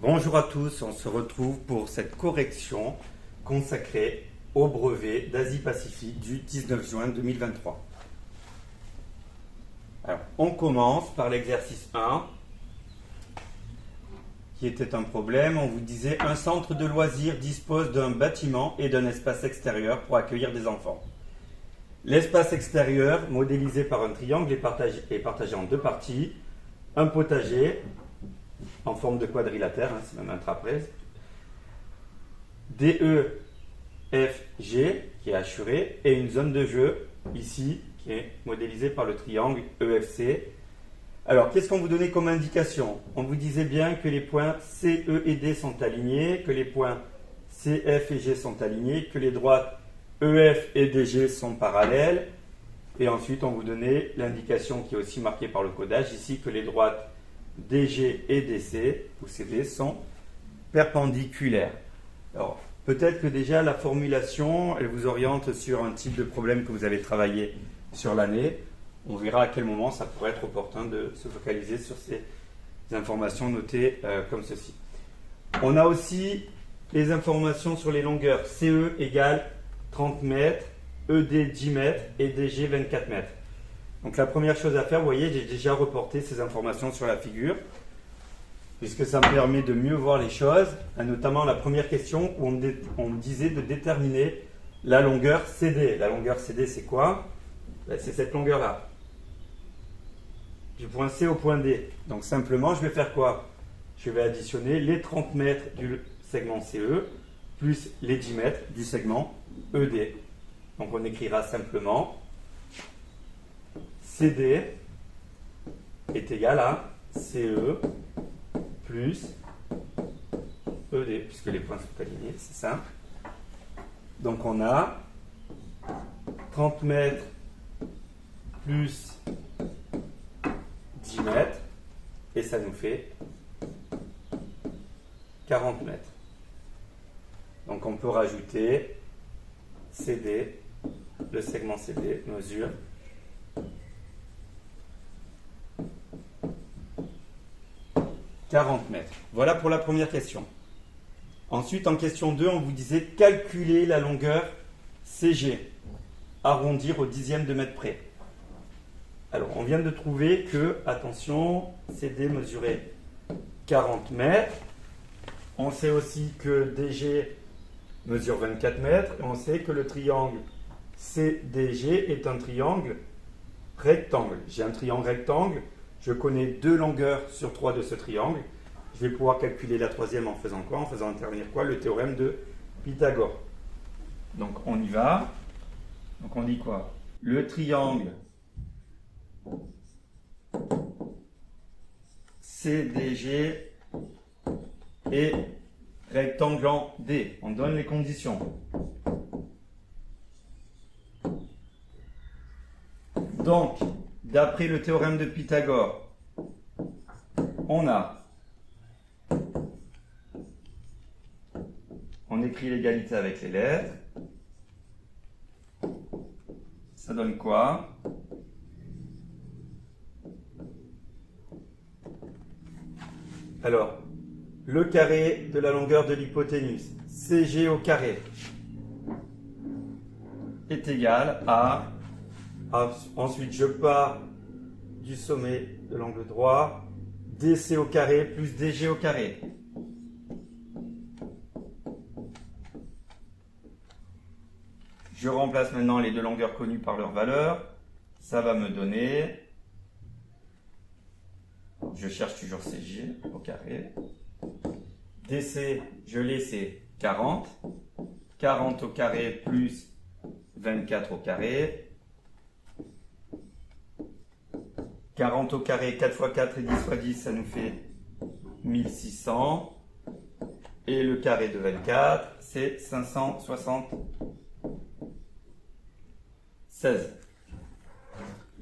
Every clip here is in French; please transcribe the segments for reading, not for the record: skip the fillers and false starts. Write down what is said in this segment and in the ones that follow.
Bonjour à tous, on se retrouve pour cette correction consacrée au brevet d'Asie-Pacifique du 19 juin 2023. Alors, on commence par l'exercice 1, qui était un problème. On vous disait un centre de loisirs dispose d'un bâtiment et d'un espace extérieur pour accueillir des enfants. L'espace extérieur, modélisé par un triangle, est partagé en deux parties. Un potager en forme de quadrilatère, c'est même un trapèze. DE, F, G, qui est assuré, et une zone de jeu, ici, qui est modélisée par le triangle EFC. Alors, qu'est-ce qu'on vous donnait comme indication? On vous disait bien que les points C, E et D sont alignés, que les points C, F et G sont alignés, que les droites EF et DG sont parallèles, et ensuite on vous donnait l'indication qui est aussi marquée par le codage, ici, que les droites DG et DC, ou CD, sont perpendiculaires. Alors, peut-être que déjà la formulation, elle vous oriente sur un type de problème que vous avez travaillé sur l'année. On verra à quel moment ça pourrait être opportun de se focaliser sur ces informations notées comme ceci. On a aussi les informations sur les longueurs. CE égale 30 mètres, ED 10 mètres et DG 24 mètres. Donc la première chose à faire, vous voyez, j'ai déjà reporté ces informations sur la figure, puisque ça me permet de mieux voir les choses, notamment la première question où on me disait de déterminer la longueur CD. La longueur CD, c'est quoi? C'est cette longueur-là, du point C au point D. Donc simplement, je vais faire quoi? Je vais additionner les 30 mètres du segment CE, plus les 10 mètres du segment ED. Donc on écrira simplement CD est égal à CE plus ED, puisque les points sont alignés, c'est simple. Donc on a 30 mètres plus 10 mètres, et ça nous fait 40 mètres. Donc on peut rajouter CD, le segment CD mesure 40 mètres. Voilà pour la première question. Ensuite, en question 2, on vous disait calculer la longueur CG, arrondir au dixième de mètre près. Alors, on vient de trouver que, attention, CD mesurait 40 mètres. On sait aussi que DG mesure 24 mètres. Et on sait que le triangle CDG est un triangle rectangle. J'ai un triangle rectangle. Je connais deux longueurs sur 3 de ce triangle. Je vais pouvoir calculer la troisième en faisant quoi? En faisant intervenir quoi? Le théorème de Pythagore. Donc on y va. Donc on dit quoi? Le triangle CDG est rectangle en D. On donne les conditions. Donc, d'après le théorème de Pythagore, on écrit l'égalité avec les lettres. Ça donne quoi? Alors, le carré de la longueur de l'hypoténuse, CG au carré, est égal à... Ensuite, je pars du sommet de l'angle droit, DC au carré plus DG au carré. Je remplace maintenant les deux longueurs connues par leur valeur. Ça va me donner... Je cherche toujours CG au carré. DC, je l'ai, c'est 40. 40 au carré plus 24 au carré. 40 au carré, 4 fois 4 et 10 fois 10, ça nous fait 1600. Et le carré de 24, c'est 576.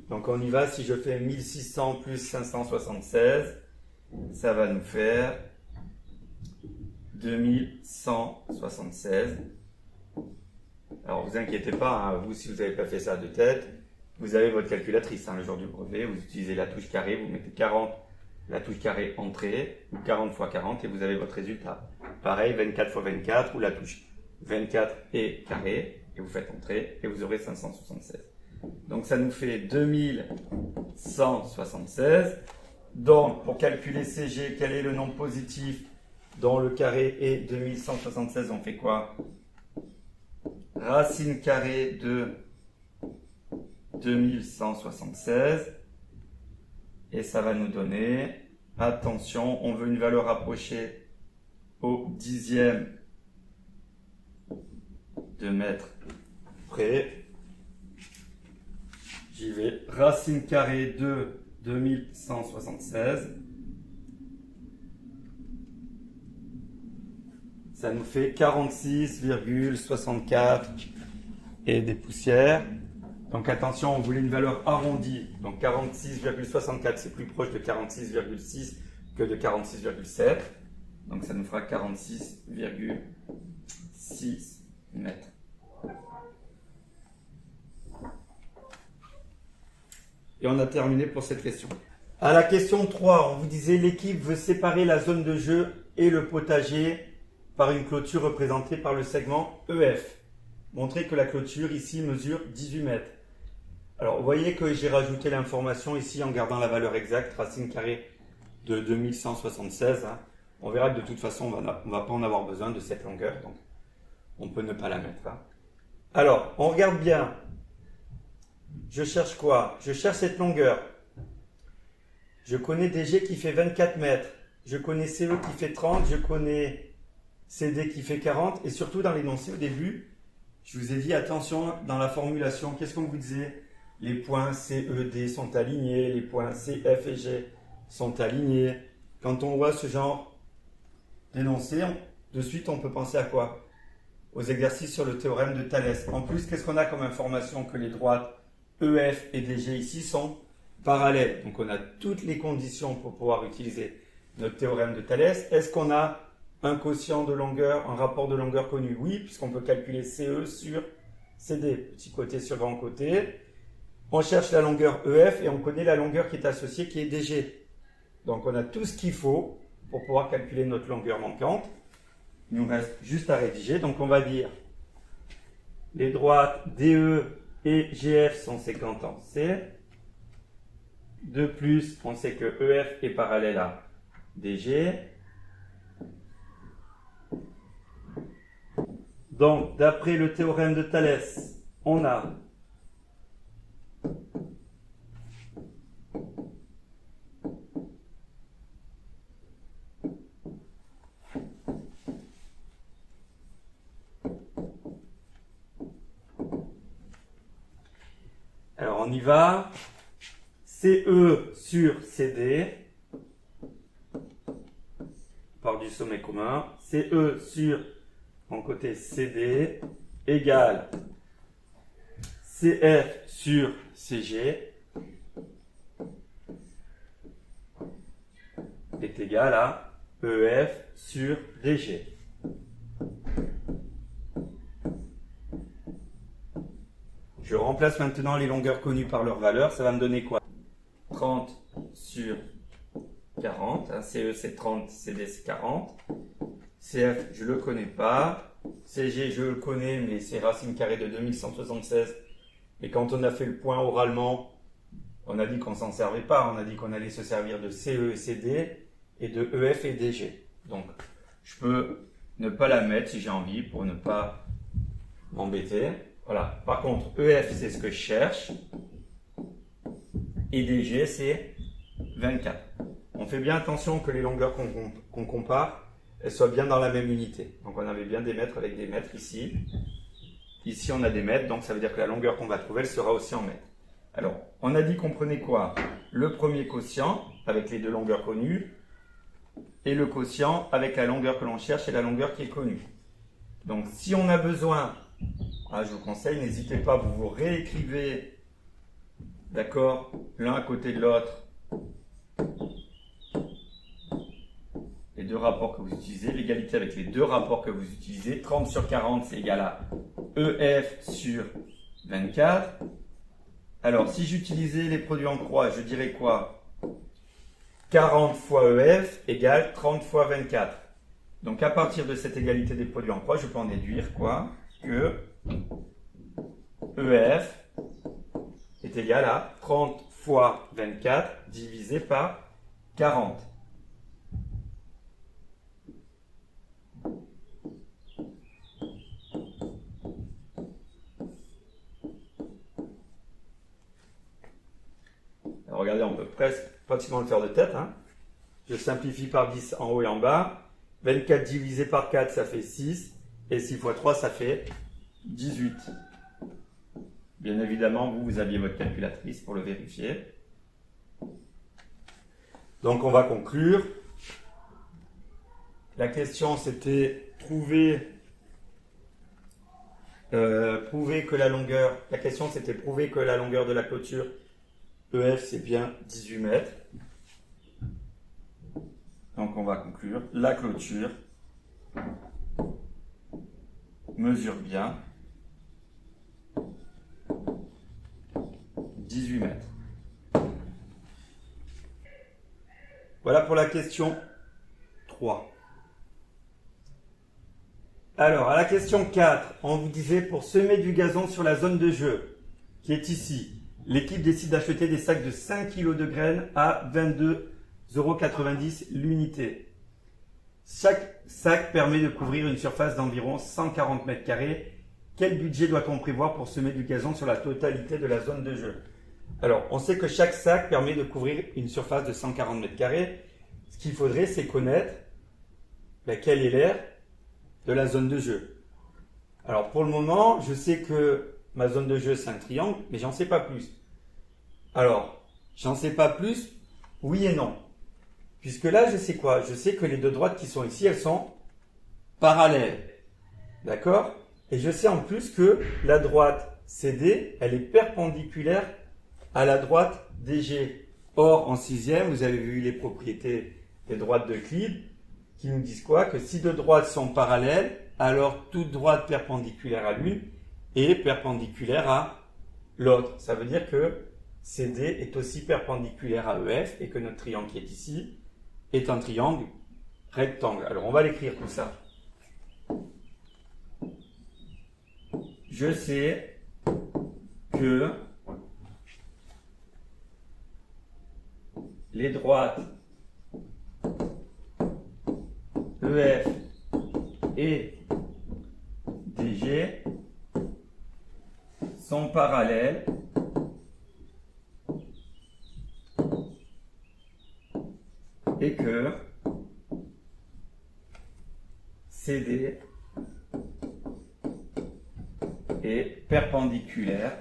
Donc on y va, si je fais 1600 plus 576, ça va nous faire 2176. Alors vous inquiétez pas, vous si vous n'avez pas fait ça de tête, vous avez votre calculatrice, le jour du brevet, vous utilisez la touche carré, vous mettez 40 la touche carré entrée, ou 40 fois 40, et vous avez votre résultat. Pareil, 24 fois 24, ou la touche 24 et carré, et vous faites entrer, et vous aurez 576. Donc ça nous fait 2176. Donc, pour calculer CG, quel est le nombre positif dont le carré est 2176? On fait quoi? Racine carrée de 2176. Et ça va nous donner, attention, on veut une valeur rapprochée au dixième de mètre près. J'y vais. Racine carrée de 2176. Ça nous fait 46,64 et des poussières. Donc attention, on voulait une valeur arrondie. Donc 46,64, c'est plus proche de 46,6 que de 46,7. Donc ça nous fera 46,6 mètres. Et on a terminé pour cette question. À la question 3, on vous disait l'équipe veut séparer la zone de jeu et le potager par une clôture représentée par le segment EF. Montrez que la clôture ici mesure 18 mètres. Alors vous voyez que j'ai rajouté l'information ici en gardant la valeur exacte, racine carrée de 2176. Hein. On verra que de toute façon on ne va pas en avoir besoin de cette longueur, donc on peut ne pas la mettre. Hein. Alors on regarde bien. Je cherche quoi? Je cherche cette longueur. Je connais DG qui fait 24 mètres. Je connais CE qui fait 30. Je connais CD qui fait 40. Et surtout dans l'énoncé au début, je vous ai dit attention dans la formulation. Qu'est-ce qu'on vous disait? Les points C, E, D sont alignés. Les points C, F et G sont alignés. Quand on voit ce genre d'énoncé, de suite on peut penser à quoi? Aux exercices sur le théorème de Thalès. En plus, qu'est-ce qu'on a comme information? Que les droites EF et DG ici sont parallèles. Donc on a toutes les conditions pour pouvoir utiliser notre théorème de Thalès. Est-ce qu'on a un quotient de longueur, un rapport de longueur connu? Oui, puisqu'on peut calculer CE sur CD. Petit côté sur grand côté. On cherche la longueur EF et on connaît la longueur qui est associée qui est DG. Donc on a tout ce qu'il faut pour pouvoir calculer notre longueur manquante. Il nous reste juste à rédiger. Donc on va dire les droites DE et GF sont séquentes en C. De plus, on sait que EF est parallèle à DG. Donc, d'après le théorème de Thalès, on a alors on y va. CE sur CD, part du sommet commun, CE sur mon côté CD égale CF sur CG est égal à EF sur DG. Je remplace maintenant les longueurs connues par leur valeur, ça va me donner quoi? 30 sur 40, hein, CE c'est 30, CD c'est 40, CF je ne le connais pas, CG je le connais mais c'est racine carrée de 2176 et quand on a fait le point oralement, on a dit qu'on s'en servait pas, on a dit qu'on allait se servir de CE et CD et de EF et DG. Donc je peux ne pas la mettre si j'ai envie pour ne pas m'embêter. Voilà. Par contre EF c'est ce que je cherche. Et DG, c'est 24. On fait bien attention que les longueurs qu'on compare, elles soient bien dans la même unité. Donc on avait bien des mètres avec des mètres ici. Ici, on a des mètres, donc ça veut dire que la longueur qu'on va trouver, elle sera aussi en mètres. Alors, on a dit qu'on prenait quoi? Le premier quotient, avec les deux longueurs connues, et le quotient avec la longueur que l'on cherche et la longueur qui est connue. Donc, si on a besoin, je vous conseille, n'hésitez pas, vous vous réécrivez. D'accord, l'un à côté de l'autre, les deux rapports que vous utilisez, l'égalité avec les deux rapports que vous utilisez, 30 sur 40 c'est égal à EF sur 24. Alors si j'utilisais les produits en croix, je dirais quoi? 40 fois EF égale 30 fois 24. Donc à partir de cette égalité des produits en croix, je peux en déduire quoi? Que EF est égal à 30 fois 24 divisé par 40. Alors, regardez, on peut pratiquement le faire de tête. Hein. Je simplifie par 10 en haut et en bas. 24 divisé par 4, ça fait 6. Et 6 fois 3, ça fait 18. Bien évidemment, vous aviez votre calculatrice pour le vérifier. Donc, on va conclure. La question, c'était prouver que la longueur... La question, c'était prouver que la longueur de la clôture EF, c'est bien 18 mètres. Donc, on va conclure. La clôture mesure bien 18 mètres. Voilà pour la question 3. Alors, à la question 4, on vous disait pour semer du gazon sur la zone de jeu, qui est ici, l'équipe décide d'acheter des sacs de 5 kg de graines à 22,90 € l'unité. Chaque sac permet de couvrir une surface d'environ 140 m². Quel budget doit-on prévoir pour semer du gazon sur la totalité de la zone de jeu? Alors, on sait que chaque sac permet de couvrir une surface de 140 m². Ce qu'il faudrait, c'est connaître quel est l'aire de la zone de jeu. Alors, pour le moment, je sais que ma zone de jeu, c'est un triangle, mais j'en sais pas plus. Alors, j'en sais pas plus, oui et non. Puisque là, je sais quoi? Je sais que les deux droites qui sont ici, elles sont parallèles. D'accord? Et je sais en plus que la droite CD, elle est perpendiculaire à la droite DG. Or, en sixième, vous avez vu les propriétés des droites d'Euclide qui nous disent quoi? Que si deux droites sont parallèles, alors toute droite perpendiculaire à l'une est perpendiculaire à l'autre. Ça veut dire que CD est aussi perpendiculaire à EF et que notre triangle qui est ici est un triangle rectangle. Alors, on va l'écrire tout ça. Je sais que les droites EF et DG sont parallèles et que CD est perpendiculaire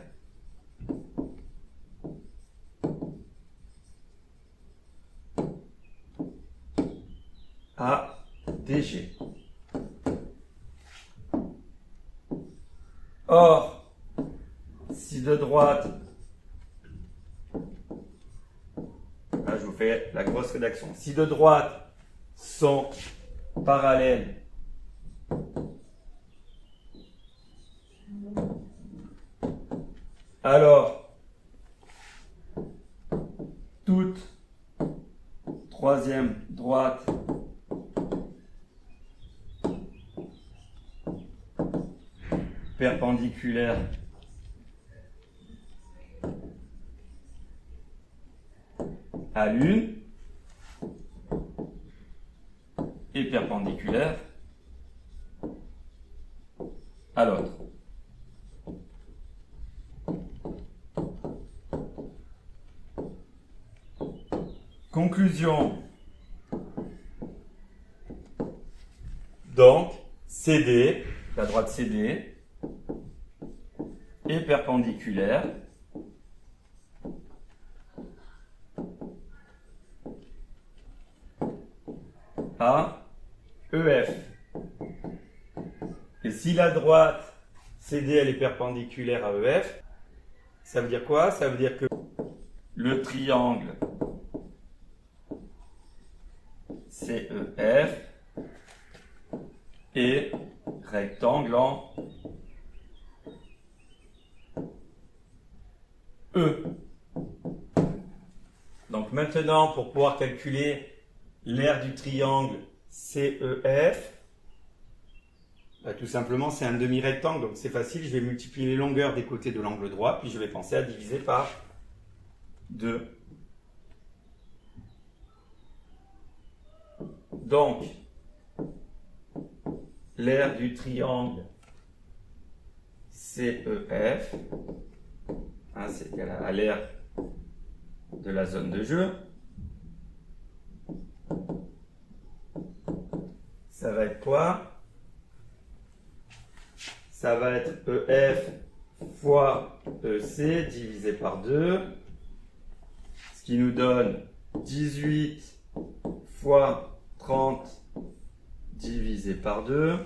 à DG. Or, si deux droites, là je vous fais la grosse rédaction, si deux droites sont parallèles alors toute troisième droite perpendiculaire à l'une et perpendiculaire à l'autre. Conclusion. Donc, CD, la droite CD, est perpendiculaire à EF. Et si la droite CD elle est perpendiculaire à EF, ça veut dire quoi? Ça veut dire que le triangle CEF est rectangle en E. Donc maintenant, pour pouvoir calculer l'aire du triangle CEF, tout simplement, c'est un demi-rectangle, donc c'est facile. Je vais multiplier les longueurs des côtés de l'angle droit, puis je vais penser à diviser par 2. Donc, l'aire du triangle CEF, c'est égal à l'aire de la zone de jeu. Ça va être quoi? Ça va être EF fois EC divisé par 2, ce qui nous donne 18 fois 30 divisé par 2.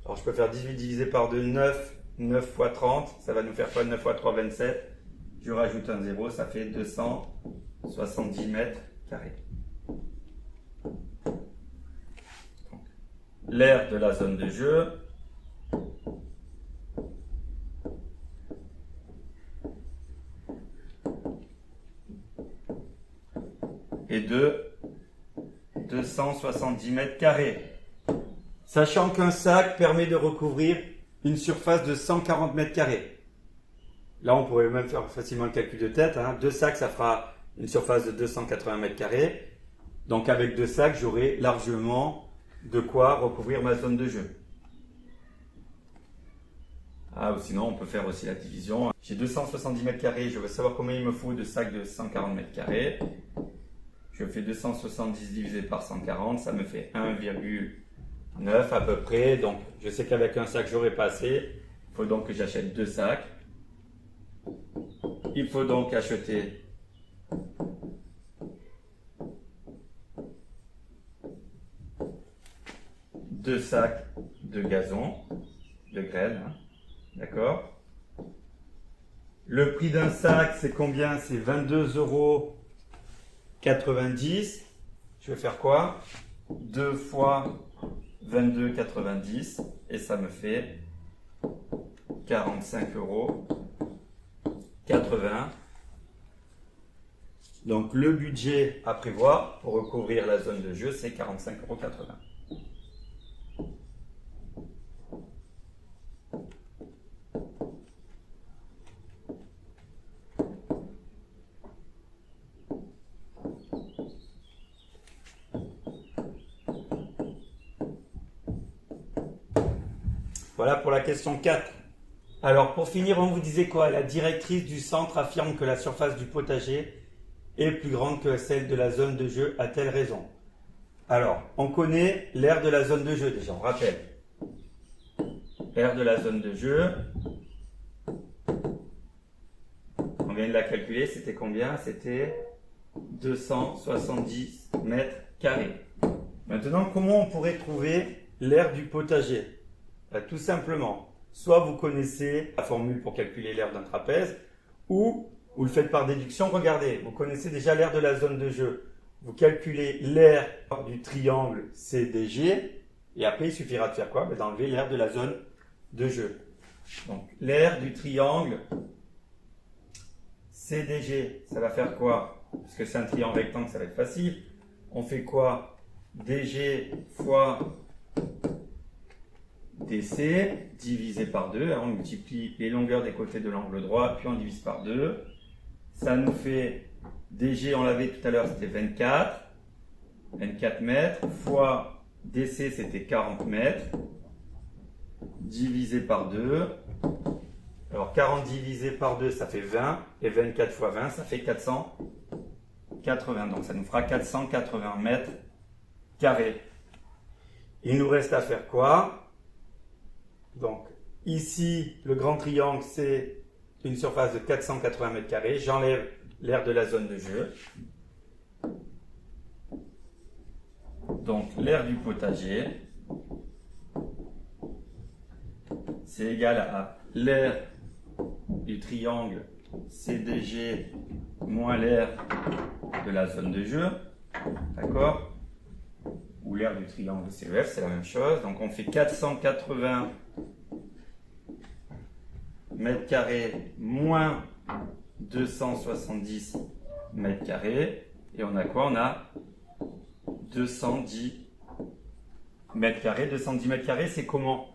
Alors je peux faire 18 divisé par 2, 9. 9 fois 30, ça va nous faire quoi? 9 fois 3, 27. Je rajoute un 0, ça fait 270 mètres carrés. L'aire de la zone de jeu est de 270 mètres carrés. Sachant qu'un sac permet de recouvrir une surface de 140 mètres carrés. Là, on pourrait même faire facilement le calcul de tête. 2 sacs, ça fera une surface de 280 mètres carrés. Donc, avec 2 sacs, j'aurai largement de quoi recouvrir ma zone de jeu. Ou sinon, on peut faire aussi la division. J'ai 270 mètres carrés. Je veux savoir combien il me faut de sacs de 140 mètres carrés. Je fais 270 divisé par 140. Ça me fait 1,9 à peu près. Donc, je sais qu'avec un sac, j'aurai pas assez. Il faut donc que j'achète 2 sacs. Il faut donc acheter deux sacs de gazon, de graines. D'accord? Le prix d'un sac, c'est combien? C'est 22,90 €. Je vais faire quoi? 2 fois 22,90 et ça me fait 45,80 €. Donc le budget à prévoir pour recouvrir la zone de jeu, c'est 45,80 €. Voilà pour la question 4. Alors pour finir, on vous disait quoi? La directrice du centre affirme que la surface du potager est plus grande que celle de la zone de jeu. A-t-elle raison? Alors, on connaît l'aire de la zone de jeu déjà, on rappelle. L'aire de la zone de jeu, on vient de la calculer, c'était combien? C'était 270 mètres carrés. Maintenant, comment on pourrait trouver l'aire du potager? Tout simplement, soit vous connaissez la formule pour calculer l'aire d'un trapèze, ou vous le faites par déduction. Regardez, vous connaissez déjà l'aire de la zone de jeu. Vous calculez l'aire du triangle CDG, et après il suffira de faire quoi? D'enlever l'aire de la zone de jeu. Donc l'aire du triangle CDG, ça va faire quoi? Parce que c'est un triangle rectangle, ça va être facile. On fait quoi? DG fois DC divisé par 2, on multiplie les longueurs des côtés de l'angle droit, puis on divise par 2. Ça nous fait, DG on l'avait tout à l'heure, c'était 24 mètres, fois DC c'était 40 mètres, divisé par 2. Alors 40 divisé par 2 ça fait 20, et 24 fois 20 ça fait 480, donc ça nous fera 480 mètres carrés. Il nous reste à faire quoi? Donc, ici, le grand triangle, c'est une surface de 480 mètres carrés. J'enlève l'aire de la zone de jeu. Donc, l'aire du potager, c'est égal à l'aire du triangle CDG moins l'aire de la zone de jeu. D'accord? Ou l'aire du triangle CEF, c'est la même chose. Donc, on fait 480 mètres carrés moins 270 mètres carrés. Et on a quoi? On a 210 mètres carrés. 210 mètres carrés, c'est comment?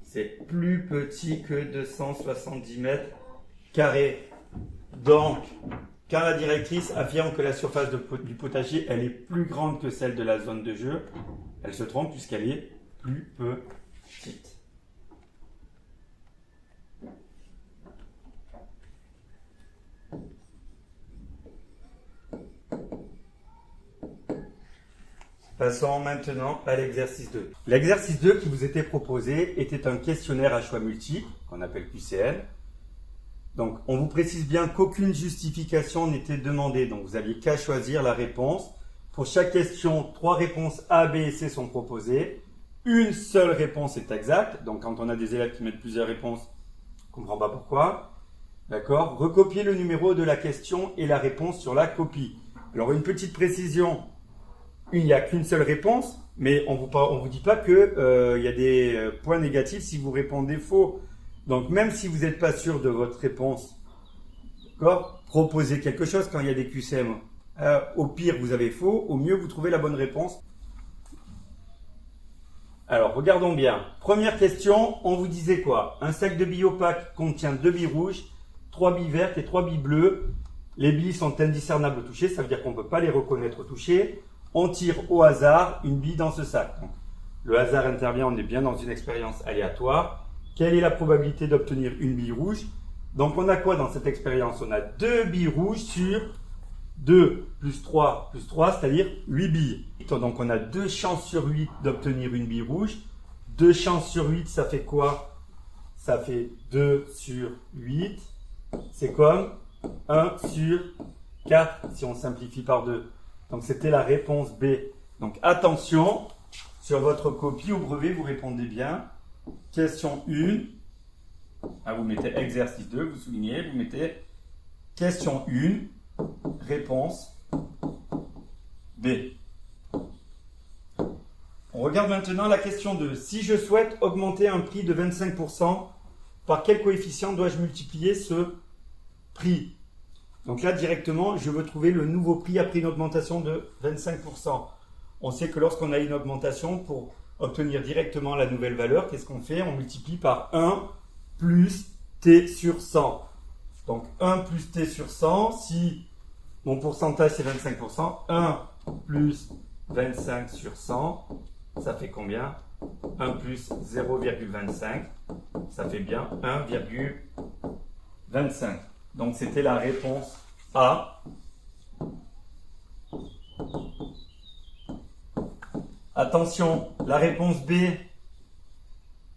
C'est plus petit que 270 mètres carrés. Donc, quand la directrice affirme que la surface du potager, elle est plus grande que celle de la zone de jeu, elle se trompe puisqu'elle est plus petite. Passons maintenant à l'exercice 2. L'exercice 2 qui vous était proposé était un questionnaire à choix multiples, qu'on appelle QCM. Donc, on vous précise bien qu'aucune justification n'était demandée. Donc, vous n'aviez qu'à choisir la réponse. Pour chaque question, 3 réponses A, B et C sont proposées. Une seule réponse est exacte. Donc, quand on a des élèves qui mettent plusieurs réponses, on ne comprend pas pourquoi. D'accord? Recopiez le numéro de la question et la réponse sur la copie. Alors, une petite précision. Il n'y a qu'une seule réponse, mais on vous dit pas que y a des points négatifs si vous répondez faux. Donc, même si vous n'êtes pas sûr de votre réponse, d'accord, proposez quelque chose quand il y a des QCM. Au pire, vous avez faux, au mieux, vous trouvez la bonne réponse. Alors, regardons bien. Première question, on vous disait quoi? Un sac de billes opaques contient 2 billes rouges, 3 billes vertes et 3 billes bleues. Les billes sont indiscernables au toucher, ça veut dire qu'on ne peut pas les reconnaître au toucher. On tire au hasard une bille dans ce sac. Donc, le hasard intervient, on est bien dans une expérience aléatoire. Quelle est la probabilité d'obtenir une bille rouge? Donc, on a quoi dans cette expérience? On a 2 billes rouges sur 2 plus 3, c'est-à-dire 8 billes. Donc, on a 2 chances sur 8 d'obtenir une bille rouge. 2 chances sur 8, ça fait quoi? Ça fait 2 sur 8. C'est comme 1 sur 4 si on simplifie par 2. Donc, c'était la réponse B. Donc, attention, sur votre copie au brevet, vous répondez bien. Question 1. Vous mettez exercice 2, vous soulignez, vous mettez question 1, réponse B. On regarde maintenant la question 2. Si je souhaite augmenter un prix de 25%, par quel coefficient dois-je multiplier ce prix? Donc là, directement, je veux trouver le nouveau prix après une augmentation de 25%. On sait que lorsqu'on a une augmentation, pour obtenir directement la nouvelle valeur, qu'est-ce qu'on fait? On multiplie par 1 plus t sur 100. Donc 1 plus t sur 100, si mon pourcentage c'est 25%, 1 plus 25 sur 100, ça fait combien? 1 plus 0,25, ça fait bien 1,25. Donc, c'était la réponse A. Attention, la réponse B,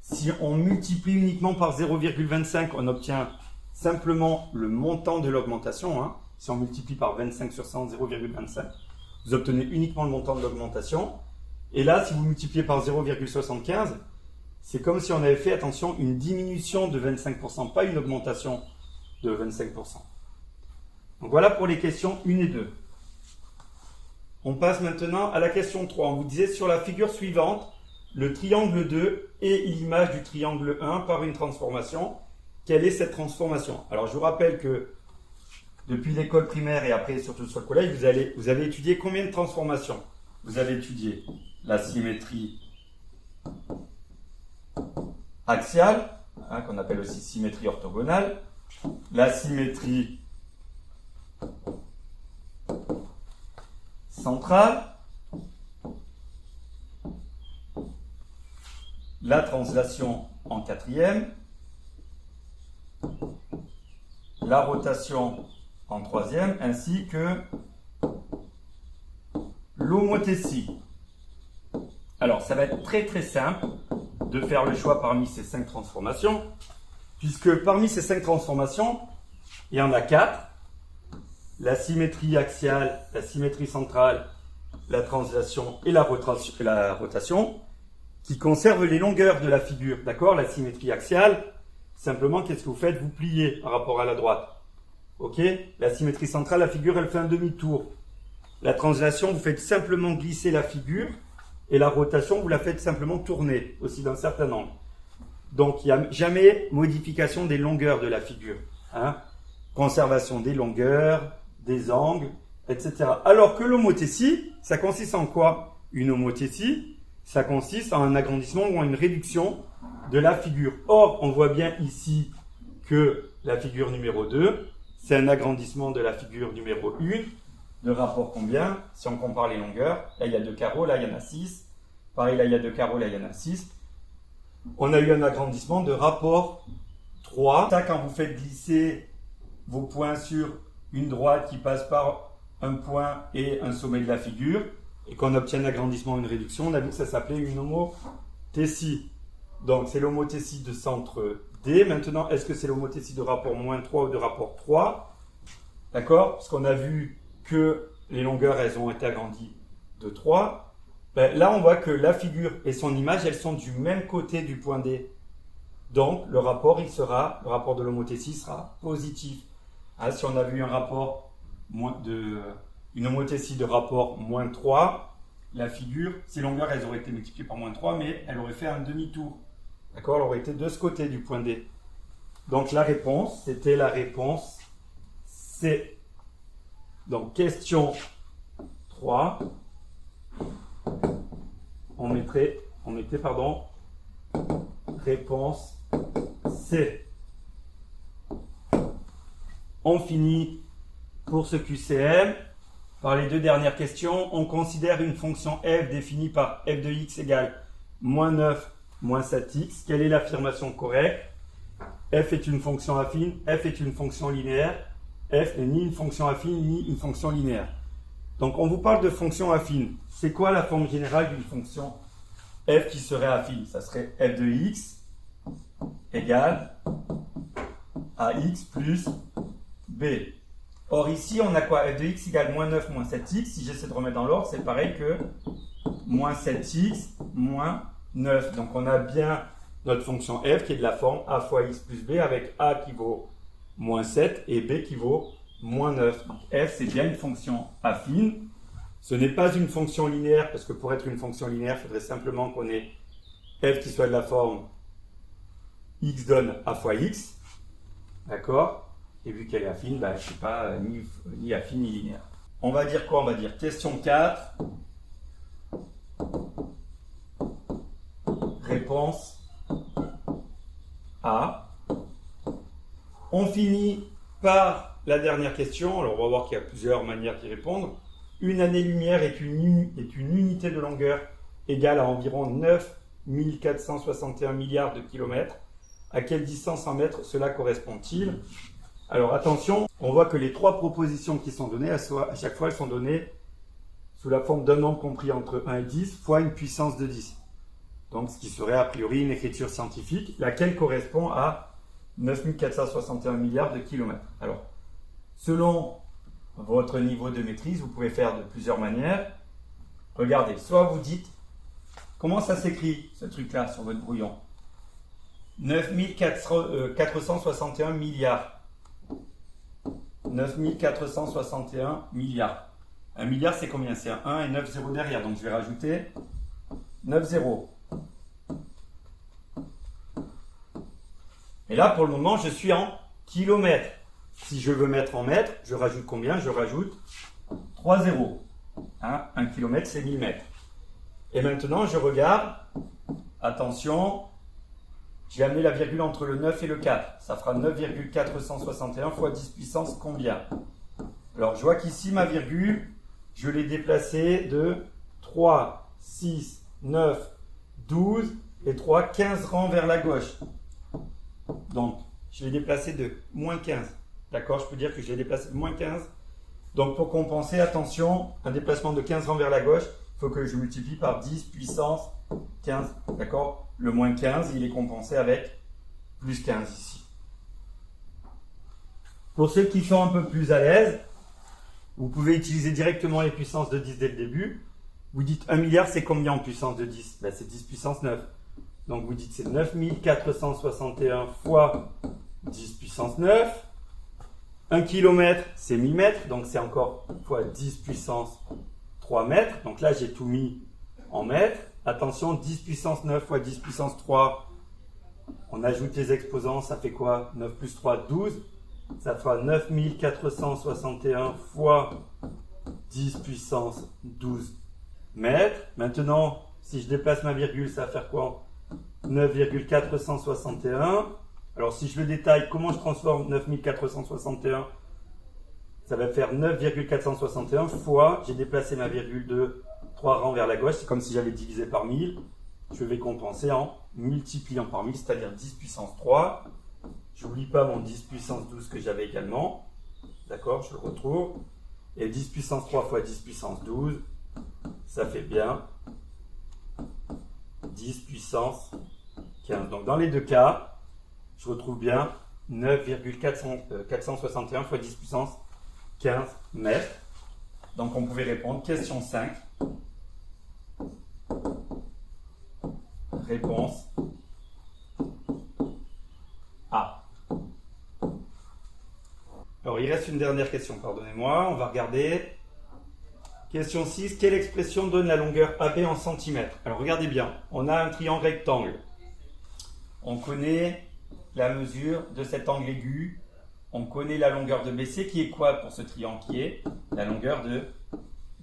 si on multiplie uniquement par 0,25, on obtient simplement le montant de l'augmentation. Si on multiplie par 25 sur 100, 0,25, vous obtenez uniquement le montant de l'augmentation. Et là, si vous multipliez par 0,75, c'est comme si on avait fait, attention, une diminution de 25%, pas une augmentation de 25%. Donc voilà pour les questions 1 et 2. On passe maintenant à la question 3. On vous disait sur la figure suivante, le triangle 2 et l'image du triangle 1 par une transformation. Quelle est cette transformation? Alors je vous rappelle que depuis l'école primaire et après surtout sur le collège, vous avez étudié combien de transformations? Vous avez étudié la symétrie axiale, qu'on appelle aussi symétrie orthogonale, la symétrie centrale, la translation en quatrième, la rotation en troisième, ainsi que l'homothétie. Alors, ça va être très très simple de faire le choix parmi ces 5 transformations, puisque parmi ces 5 transformations, il y en a 4. La symétrie axiale, la symétrie centrale, la translation et la rotation, qui conservent les longueurs de la figure. D'accord? La symétrie axiale, simplement, qu'est-ce que vous faites? Vous pliez par rapport à la droite. Ok? La symétrie centrale, la figure, elle fait un demi-tour. La translation, vous faites simplement glisser la figure. Et la rotation, vous la faites simplement tourner, aussi d'un certain angle. Donc, il n'y a jamais modification des longueurs de la figure. Conservation des longueurs, des angles, etc. Alors que l'homothétie, ça consiste en quoi? Une homothétie, ça consiste en un agrandissement ou en une réduction de la figure. Or, on voit bien ici que la figure numéro 2, c'est un agrandissement de la figure numéro 1, de rapport combien? Si on compare les longueurs, là il y a 2 carreaux, là il y en a 6. Pareil, là il y a 2 carreaux, là il y en a 6. On a eu un agrandissement de rapport 3. Ça, quand vous faites glisser vos points sur une droite qui passe par un point et un sommet de la figure, et qu'on obtient un agrandissement ou une réduction, on a vu que ça s'appelait une homothétie. Donc c'est l'homothétie de centre D. Maintenant, est-ce que c'est l'homothétie de rapport moins 3 ou de rapport 3? D'accord? Parce qu'on a vu que les longueurs, elles ont été agrandies de 3. Ben, là, on voit que la figure et son image, elles sont du même côté du point D. Donc, le rapport de l'homothétie sera positif. Hein, si on a vu un rapport une homothétie de rapport moins 3, la figure, ces longueurs, elles auraient été multipliées par moins 3, mais elle aurait fait un demi-tour. D'accord? Elle aurait été de ce côté du point D. Donc, la réponse, c'était la réponse C. Donc, question 3. On mettait, réponse C. On finit pour ce QCM par les deux dernières questions. On considère une fonction f définie par f de x égale moins 9 moins 7x. Quelle est l'affirmation correcte? F est une fonction affine, f est une fonction linéaire, f n'est ni une fonction affine ni une fonction linéaire. Donc on vous parle de fonction affine. C'est quoi la forme générale d'une fonction f qui serait affine? Ça serait f de x égale ax plus b. Or ici on a quoi? F de x égale moins 9 moins 7x. Si j'essaie de remettre dans l'ordre, c'est pareil que moins 7x moins 9. Donc on a bien notre fonction f qui est de la forme a fois x plus b avec a qui vaut moins 7 et b qui vaut moins 9. Donc f c'est bien une fonction affine. Ce n'est pas une fonction linéaire parce que pour être une fonction linéaire, il faudrait simplement qu'on ait f qui soit de la forme x donne a fois x. D'accord? Et vu qu'elle est affine, je ne sais pas ni affine ni linéaire. On va dire quoi? On va dire question 4. Réponse A. On finit par la dernière question. Alors on va voir qu'il y a plusieurs manières d'y répondre. Une année-lumière est une unité de longueur égale à environ 9461 milliards de kilomètres. À quelle distance en mètres cela correspond-il? Alors attention, on voit que les trois propositions qui sont données, à chaque fois elles sont données sous la forme d'un nombre compris entre 1 et 10 fois une puissance de 10. Donc ce qui serait a priori une écriture scientifique, laquelle correspond à 9461 milliards de kilomètres. Alors, selon votre niveau de maîtrise, vous pouvez faire de plusieurs manières. Regardez, soit vous dites, comment ça s'écrit ce truc-là sur votre brouillon? 9461 milliards. 9461 milliards. Un milliard, c'est combien? C'est un 1 et 9 zéros derrière. Donc, je vais rajouter 9 zéros. Et là, pour le moment, je suis en kilomètres. Si je veux mettre en mètres, je rajoute combien? Je rajoute 3 zéros. Hein? 1 kilomètre, c'est 1000 mètres. Et maintenant, je regarde. Attention. J'ai amené la virgule entre le 9 et le 4. Ça fera 9,461 fois 10 puissance combien? Alors, je vois qu'ici, ma virgule, je l'ai déplacée de 3, 6, 9, 12 et 3, 15 rangs vers la gauche. Donc, je l'ai déplacé de moins 15. D'accord? Je peux dire que je l'ai déplacé de moins 15. Donc, pour compenser, attention, un déplacement de 15 rangs vers la gauche, il faut que je multiplie par 10 puissance 15. D'accord? Le moins 15, il est compensé avec plus 15 ici. Pour ceux qui sont un peu plus à l'aise, vous pouvez utiliser directement les puissances de 10 dès le début. Vous dites 1 milliard, c'est combien en puissance de 10? C'est 10 puissance 9. Donc vous dites c'est 9461 fois 10 puissance 9. 1 km, c'est 1000 mètres. Donc c'est encore fois 10 puissance 3 mètres. Donc là, j'ai tout mis en mètres. Attention, 10 puissance 9 fois 10 puissance 3. On ajoute les exposants, ça fait quoi? 9 plus 3, 12. ça fera 9461 fois 10 puissance 12 mètres. Maintenant, si je déplace ma virgule, ça va faire quoi? 9,461. Alors, si je le détaille, comment je transforme 9461? Ça va faire 9,461 fois, j'ai déplacé ma virgule de 3 rangs vers la gauche. C'est comme si j'avais divisé par 1000. Je vais compenser en multipliant par 1000, c'est-à-dire 10 puissance 3. Je n'oublie pas mon 10 puissance 12 que j'avais également. D'accord, je le retrouve. Et 10 puissance 3 fois 10 puissance 12, ça fait bien 10 puissance 15. Donc dans les deux cas, je retrouve bien 9,461 fois 10 puissance 15 mètres. Donc on pouvait répondre question 5. Réponse A. Alors il reste une dernière question, pardonnez-moi. On va regarder. Question 6. Quelle expression donne la longueur AB en centimètres? Alors regardez bien, on a un triangle rectangle. On connaît la mesure de cet angle aigu. On connaît la longueur de BC qui est quoi pour ce triangle? Qui est la longueur de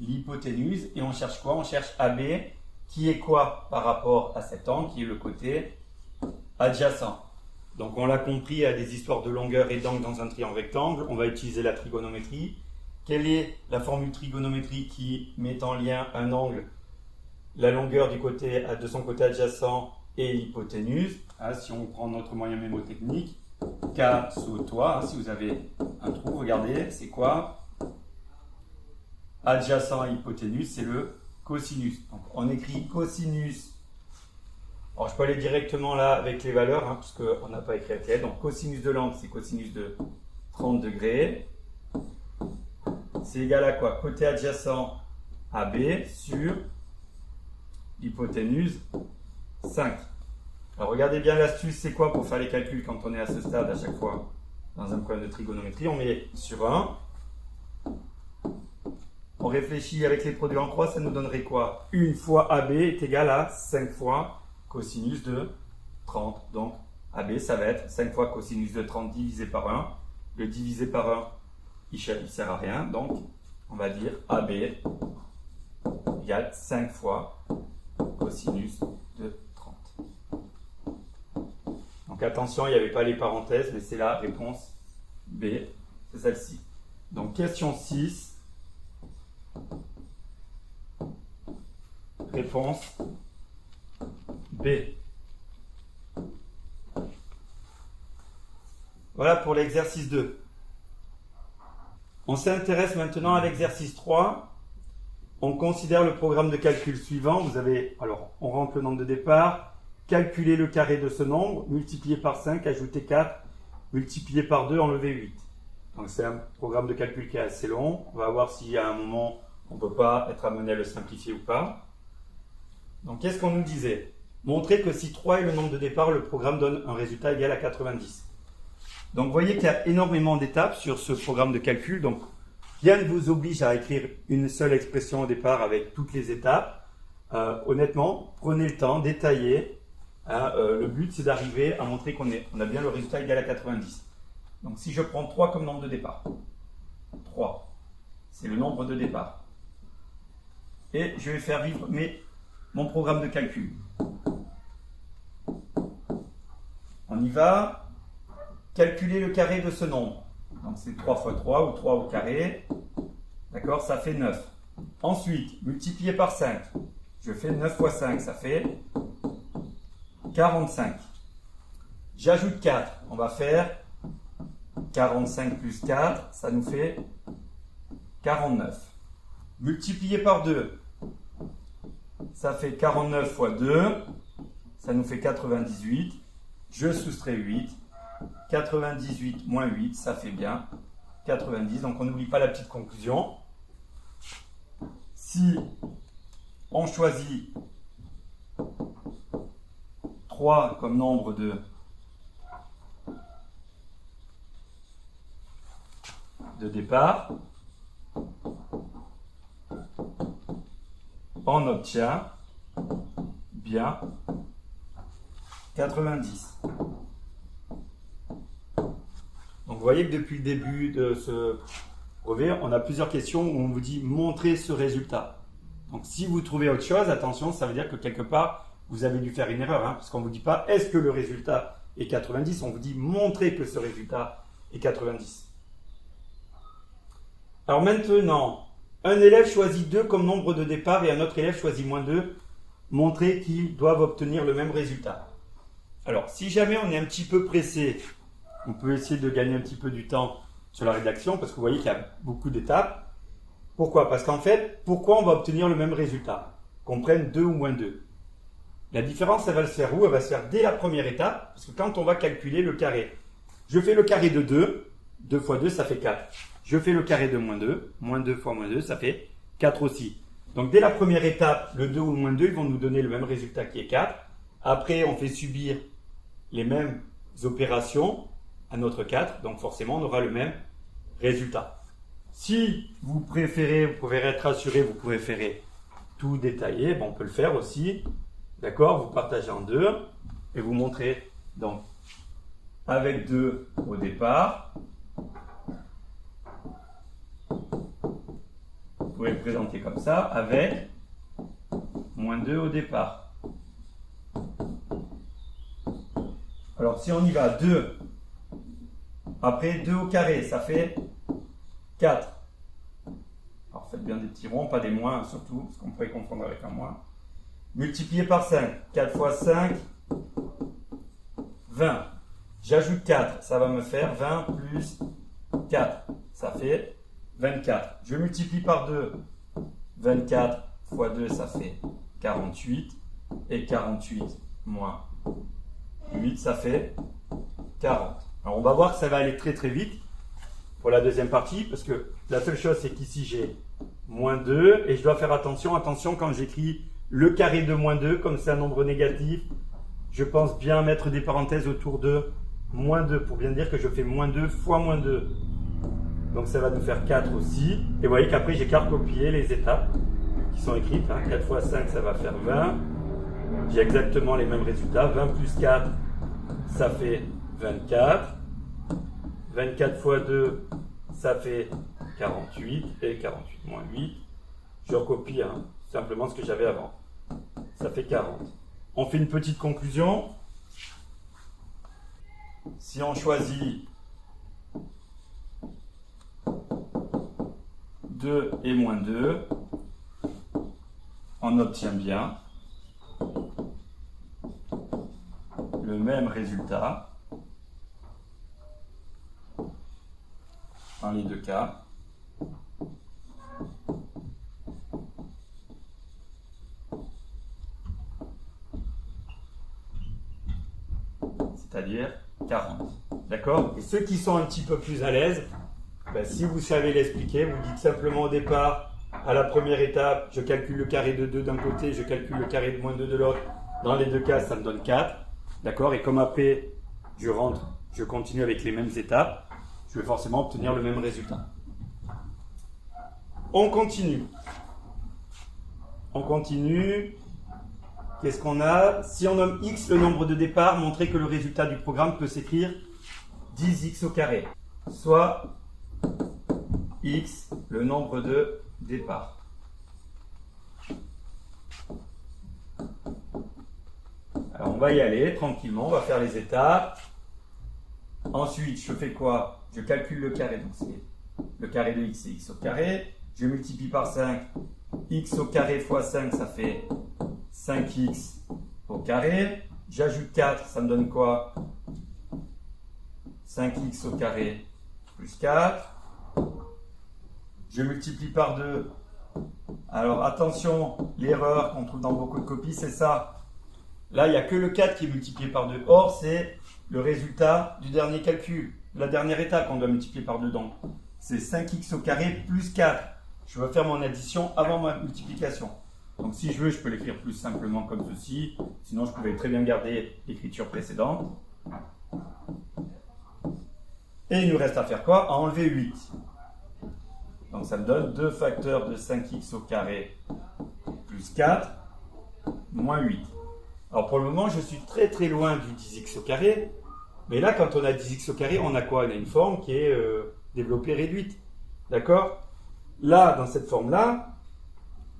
l'hypoténuse. Et on cherche quoi? On cherche AB qui est quoi par rapport à cet angle qui est le côté adjacent. Donc on l'a compris, à des histoires de longueur et d'angle dans un triangle rectangle, on va utiliser la trigonométrie. Quelle est la formule trigonométrique qui met en lien un angle, la longueur du côté, de son côté adjacent et l'hypoténuse? Si on prend notre moyen mémotechnique, K sous toi, si vous avez un trou, regardez, c'est quoi? Adjacent et hypoténuse, c'est le cosinus. Donc on écrit cosinus. Alors je peux aller directement là avec les valeurs, puisqu'on n'a pas écrit avec elle. Donc cosinus de l'angle, c'est cosinus de 30 degrés. C'est égal à quoi? Côté adjacent AB sur hypoténuse 5. Alors regardez bien l'astuce, c'est quoi pour faire les calculs quand on est à ce stade à chaque fois dans un problème de trigonométrie? On met sur 1. On réfléchit avec les produits en croix, ça nous donnerait quoi? 1 fois AB est égal à 5 fois cosinus de 30. Donc AB, ça va être 5 fois cosinus de 30 divisé par 1. Le divisé par 1, il ne sert à rien. Donc on va dire AB égale 5 fois cosinus de 30. Donc attention, il n'y avait pas les parenthèses, mais c'est la réponse B, c'est celle-ci. Donc question 6. Réponse B. Voilà pour l'exercice 2. On s'intéresse maintenant à l'exercice 3. On considère le programme de calcul suivant. Alors, on rentre le nombre de départ, calculer le carré de ce nombre, multiplier par 5, ajouter 4, multiplier par 2, enlever 8. Donc c'est un programme de calcul qui est assez long. On va voir si à un moment on ne peut pas être amené à le simplifier ou pas. Donc qu'est-ce qu'on nous disait? Montrer que si 3 est le nombre de départ, le programme donne un résultat égal à 90. Donc vous voyez qu'il y a énormément d'étapes sur ce programme de calcul. Donc rien ne vous oblige à écrire une seule expression au départ avec toutes les étapes. Honnêtement, prenez le temps, détaillez. Le but c'est d'arriver à montrer qu'on a bien le résultat égal à 90. Donc si je prends 3 comme nombre de départ, 3, c'est le nombre de départ. Et je vais faire vivre mon programme de calcul. On y va. Calculer le carré de ce nombre. Donc c'est 3 fois 3 ou 3 au carré. D'accord, ça fait 9. Ensuite, multiplier par 5. Je fais 9 fois 5, ça fait 45. J'ajoute 4. On va faire 45 plus 4, ça nous fait 49. Multiplier par 2. Ça fait 49 fois 2. Ça nous fait 98. Je soustrais 8. 98 moins 8, ça fait bien 90. Donc on n'oublie pas la petite conclusion. Si on choisit 3 comme nombre de départ, on obtient bien 90. Donc vous voyez que depuis le début de ce brevet, on a plusieurs questions où on vous dit montrer ce résultat. Donc si vous trouvez autre chose, attention, ça veut dire que quelque part, vous avez dû faire une erreur, hein, parce qu'on ne vous dit pas est-ce que le résultat est 90, on vous dit montrer que ce résultat est 90. Alors maintenant, un élève choisit 2 comme nombre de départ et un autre élève choisit moins 2. Montrer qu'ils doivent obtenir le même résultat. Alors, si jamais on est un petit peu pressé, on peut essayer de gagner un petit peu du temps sur la rédaction parce que vous voyez qu'il y a beaucoup d'étapes. Pourquoi? Parce qu'en fait, pourquoi on va obtenir le même résultat? Qu'on prenne 2 ou moins 2. La différence, elle va se faire où? Elle va se faire dès la première étape, parce que quand on va calculer le carré, je fais le carré de 2, 2 fois 2, ça fait 4. Je fais le carré de moins 2 fois moins 2, ça fait 4 aussi. Donc dès la première étape, le 2 ou le moins 2, ils vont nous donner le même résultat qui est 4. Après, on fait subir les mêmes opérations à notre 4, donc forcément, on aura le même résultat. Si vous préférez, vous pouvez être rassuré, vous préférez tout détailler, on peut le faire aussi. D'accord? Vous partagez en 2 et vous montrez donc avec 2 au départ. Vous pouvez le présenter comme ça, avec moins 2 au départ. Alors si on y va, 2, après 2 au carré, ça fait 4. Alors faites bien des petits ronds, pas des moins surtout, parce qu'on pourrait confondre avec un moins. Multiplié par 5, 4 fois 5, 20. J'ajoute 4, ça va me faire 20 plus 4, ça fait 24. Je multiplie par 2, 24 fois 2, ça fait 48. Et 48 moins 8, ça fait 40. Alors on va voir que ça va aller très très vite pour la deuxième partie, parce que la seule chose, c'est qu'ici j'ai moins 2, et je dois faire attention quand j'écris le carré de moins 2, comme c'est un nombre négatif, je pense bien mettre des parenthèses autour de moins 2, pour bien dire que je fais moins 2 fois moins 2. Donc ça va nous faire 4 aussi. Et vous voyez qu'après, j'ai qu'à recopier les étapes qui sont écrites. 4 fois 5, ça va faire 20. J'ai exactement les mêmes résultats. 20 plus 4, ça fait 24. 24 fois 2, ça fait 48. Et 48 moins 8, je recopie simplement ce que j'avais avant. Ça fait 40. On fait une petite conclusion. Si on choisit 2 et moins 2, on obtient bien le même résultat dans les deux cas. C'est-à-dire 40. D'accord? Et ceux qui sont un petit peu plus à l'aise, si vous savez l'expliquer, vous dites simplement au départ, à la première étape, je calcule le carré de 2 d'un côté, je calcule le carré de moins 2 de l'autre. Dans les deux cas, ça me donne 4. D'accord? Et comme après, je rentre, je continue avec les mêmes étapes, je vais forcément obtenir le même résultat. On continue. On continue. Qu'est-ce qu'on a? Si on nomme x le nombre de départ, montrer que le résultat du programme peut s'écrire 10x au carré, soit x le nombre de départ. Alors on va y aller tranquillement, on va faire les étapes. Ensuite, je fais quoi? Je calcule le carré, donc c'est le carré de x, c'est x au carré. Je multiplie par 5, x au carré fois 5, ça fait 5x au carré. J'ajoute 4, ça me donne quoi? 5x au carré plus 4. Je multiplie par 2. Alors attention, l'erreur qu'on trouve dans beaucoup de copies, c'est ça. Là, il n'y a que le 4 qui est multiplié par 2. Or, c'est le résultat du dernier calcul, la dernière étape qu'on doit multiplier par 2. Donc, c'est 5x au carré plus 4. Je vais faire mon addition avant ma multiplication. Donc, si je veux, je peux l'écrire plus simplement comme ceci. Sinon, je pouvais très bien garder l'écriture précédente. Et il nous reste à faire quoi? À enlever 8. Donc, ça me donne 2 facteurs de 5x au carré plus 4 moins 8. Alors, pour le moment, je suis très très loin du 10x au carré. Mais là, quand on a 10x au carré, on a quoi? On a une forme qui est développée réduite. D'accord? Là, dans cette forme-là,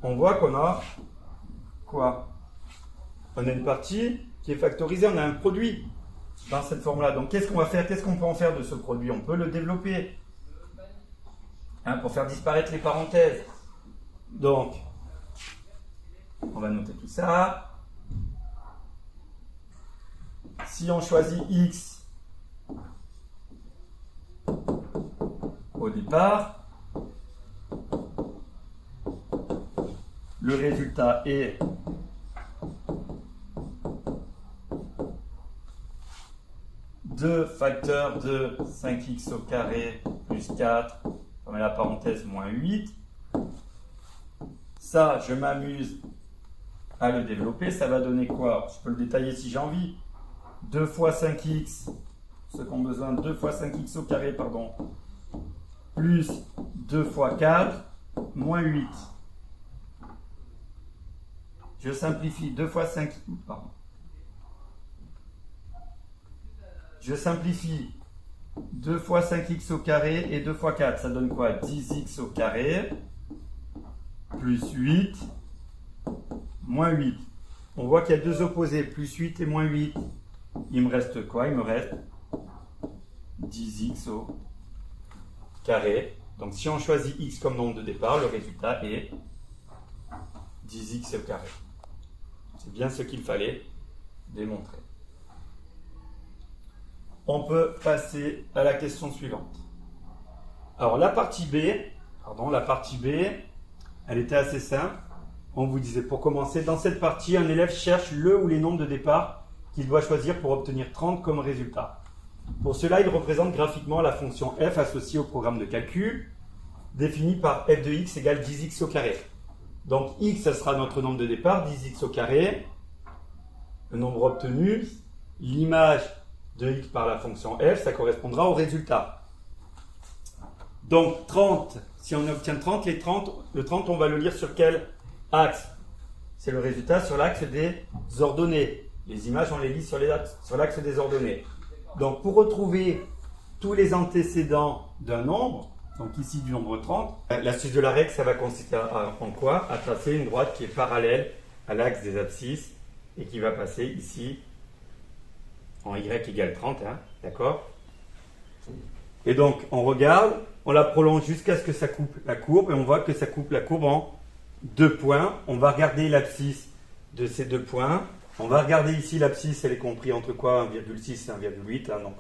on voit qu'on a quoi? On a une partie qui est factorisée, on a un produit dans cette forme-là. Donc, qu'est-ce qu'on va faire? Qu'est-ce qu'on peut en faire de ce produit? On peut le développer pour faire disparaître les parenthèses. Donc, on va noter tout ça. Si on choisit x au départ, le résultat est deux facteurs de 5x au carré plus 4, on met la parenthèse moins 8. Ça, je m'amuse à le développer. Ça va donner quoi? Je peux le détailler si j'ai envie. 2 fois 5x, ceux qui ont besoin, 2 fois 5x au carré, pardon, plus 2 fois 4, moins 8. Je simplifie 2 fois 5, pardon. Je simplifie 2 fois 5x au carré et 2 fois 4. Ça donne quoi? 10x au carré plus 8 moins 8. On voit qu'il y a deux opposés, plus 8 et moins 8. Il me reste quoi? Il me reste 10x au carré. Donc si on choisit x comme nombre de départ, le résultat est 10x au carré. C'est bien ce qu'il fallait démontrer. On peut passer à la question suivante. Alors la partie B, elle était assez simple. On vous disait pour commencer, dans cette partie, un élève cherche le ou les nombres de départ qu'il doit choisir pour obtenir 30 comme résultat. Pour cela, il représente graphiquement la fonction f associée au programme de calcul, définie par f de x égale 10x au carré. Donc x, ça sera notre nombre de départ, 10x au carré, le nombre obtenu, l'image de x par la fonction f, ça correspondra au résultat. Donc 30, si on obtient 30, le 30, on va le lire sur quel axe? C'est le résultat sur l'axe des ordonnées. Les images, on les lit sur l'axe des ordonnées. Donc pour retrouver tous les antécédents d'un nombre, donc ici du nombre 30, l'astuce de la règle, ça va consister en quoi? À tracer une droite qui est parallèle à l'axe des abscisses et qui va passer ici en y égale 30, d'accord? Et donc on regarde, on la prolonge jusqu'à ce que ça coupe la courbe et on voit que ça coupe la courbe en deux points. On va regarder l'abscisse de ces deux points. On va regarder ici l'abscisse, elle est comprise entre quoi? 1,6 et 1,8, donc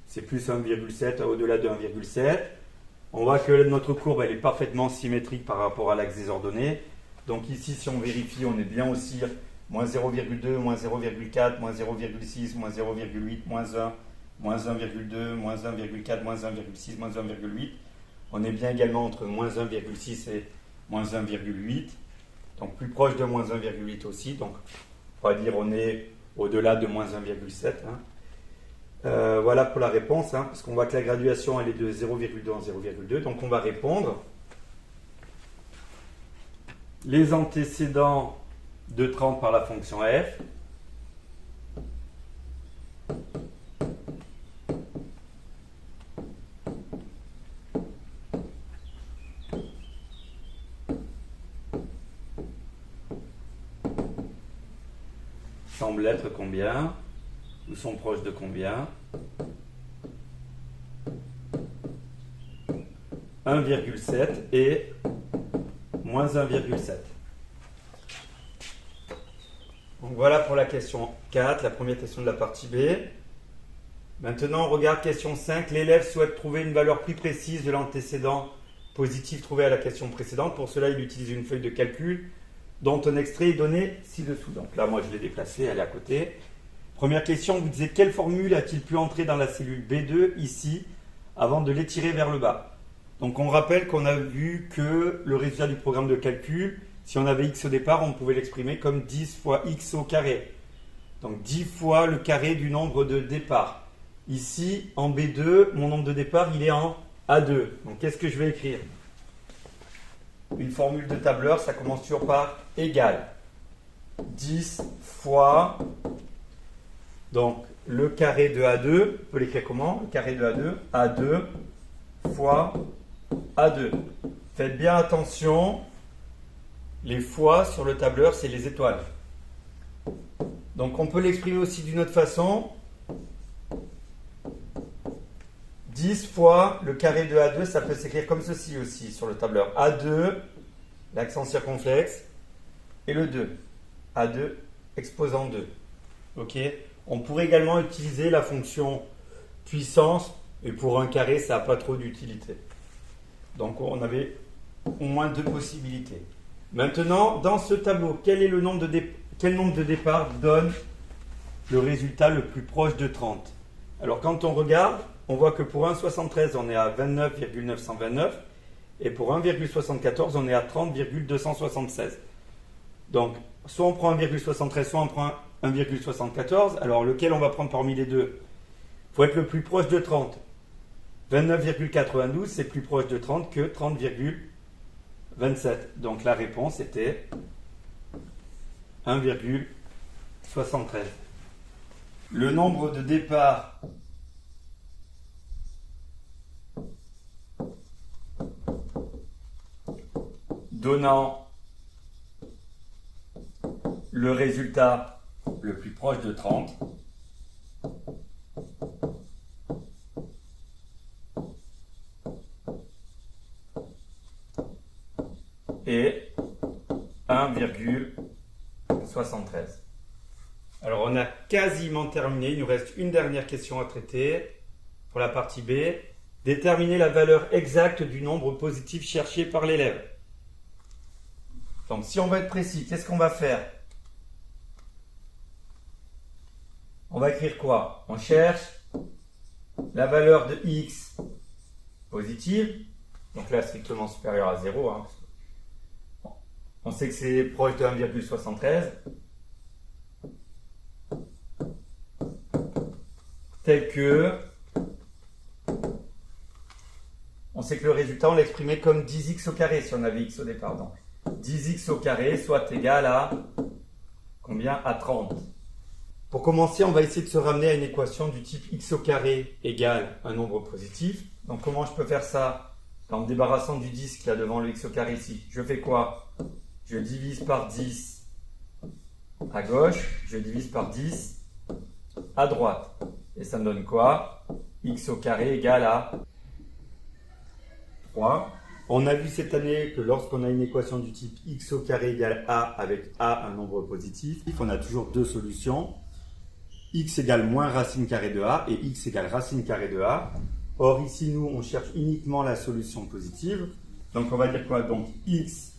c'est plus 1,7 au-delà de 1,7. On voit que notre courbe elle est parfaitement symétrique par rapport à l'axe des ordonnées. Donc ici, si on vérifie, on est bien aussi moins 0,2, moins 0,4, moins 0,6, moins 0,8, moins 1, moins 1,2, moins 1,4, moins 1,6, moins 1,8. On est bien également entre moins 1,6 et moins 1,8. Donc plus proche de moins 1,8 aussi. Donc on va dire on est au-delà de moins 1,7. Voilà pour la réponse, parce qu'on voit que la graduation elle est de 0,2 en 0,2. Donc on va répondre. Les antécédents de 30 par la fonction f. Semble être combien? Ou sont proches de combien? 1,7 et moins 1,7. Donc voilà pour la question 4, la première question de la partie B. Maintenant, on regarde question 5. L'élève souhaite trouver une valeur plus précise de l'antécédent positif trouvé à la question précédente. Pour cela, il utilise une feuille de calcul dont un extrait est donné ci-dessous. Donc là, moi, je l'ai déplacée, elle est à côté. Première question, vous disiez quelle formule a-t-il pu entrer dans la cellule B2 ici avant de l'étirer vers le bas? Donc on rappelle qu'on a vu que le résultat du programme de calcul, si on avait x au départ, on pouvait l'exprimer comme 10 fois x au carré. Donc 10 fois le carré du nombre de départ. Ici, en B2, mon nombre de départ, il est en A2. Donc qu'est-ce que je vais écrire? Une formule de tableur, ça commence toujours par égal. 10 fois, donc le carré de A2, on peut l'écrire comment? Le carré de A2, A2 fois A2. Faites bien attention, les fois sur le tableur, c'est les étoiles. Donc on peut l'exprimer aussi d'une autre façon. 10 fois le carré de A2, ça peut s'écrire comme ceci aussi sur le tableur. A2, l'accent circonflexe, et le 2. A2 exposant 2. Ok. On pourrait également utiliser la fonction puissance, et pour un carré, ça n'a pas trop d'utilité. Donc on avait au moins deux possibilités. Maintenant, dans ce tableau, quel nombre de départs donne le résultat le plus proche de 30? Alors quand on regarde, on voit que pour 1,73, on est à 29,929 et pour 1,74, on est à 30,276. Donc, soit on prend 1,73, soit on prend 1,74. Alors, lequel on va prendre parmi les deux? Il faut être le plus proche de 30. 29,92, c'est plus proche de 30 que 30,27. Donc, la réponse était 1,73. Le nombre de départs donnant le résultat le plus proche de 30 est 1,73. Alors on a quasiment terminé, il nous reste une dernière question à traiter pour la partie B. Déterminer la valeur exacte du nombre positif cherché par l'élève. Donc si on veut être précis, qu'est-ce qu'on va faire? On va écrire quoi? On cherche la valeur de x positive, donc là strictement supérieure à 0. Hein. On sait que c'est proche de 1,73. Tel que, on sait que le résultat, on l'a exprimé comme 10x au carré si on avait x au départ. Donc 10x au carré soit égal à combien? À 30. Pour commencer, on va essayer de se ramener à une équation du type x au carré égale un nombre positif. Donc comment je peux faire ça? En me débarrassant du 10 qu'il y a devant le x au carré ici. Je fais quoi? Je divise par 10 à gauche, je divise par 10 à droite. Et ça me donne quoi? X au carré égale à 3. On a vu cette année que lorsqu'on a une équation du type x au carré égale a avec a un nombre positif, on a toujours deux solutions. X égale moins racine carrée de a et x égale racine carrée de a. Or ici, nous, on cherche uniquement la solution positive. Donc on va dire quoi? Donc x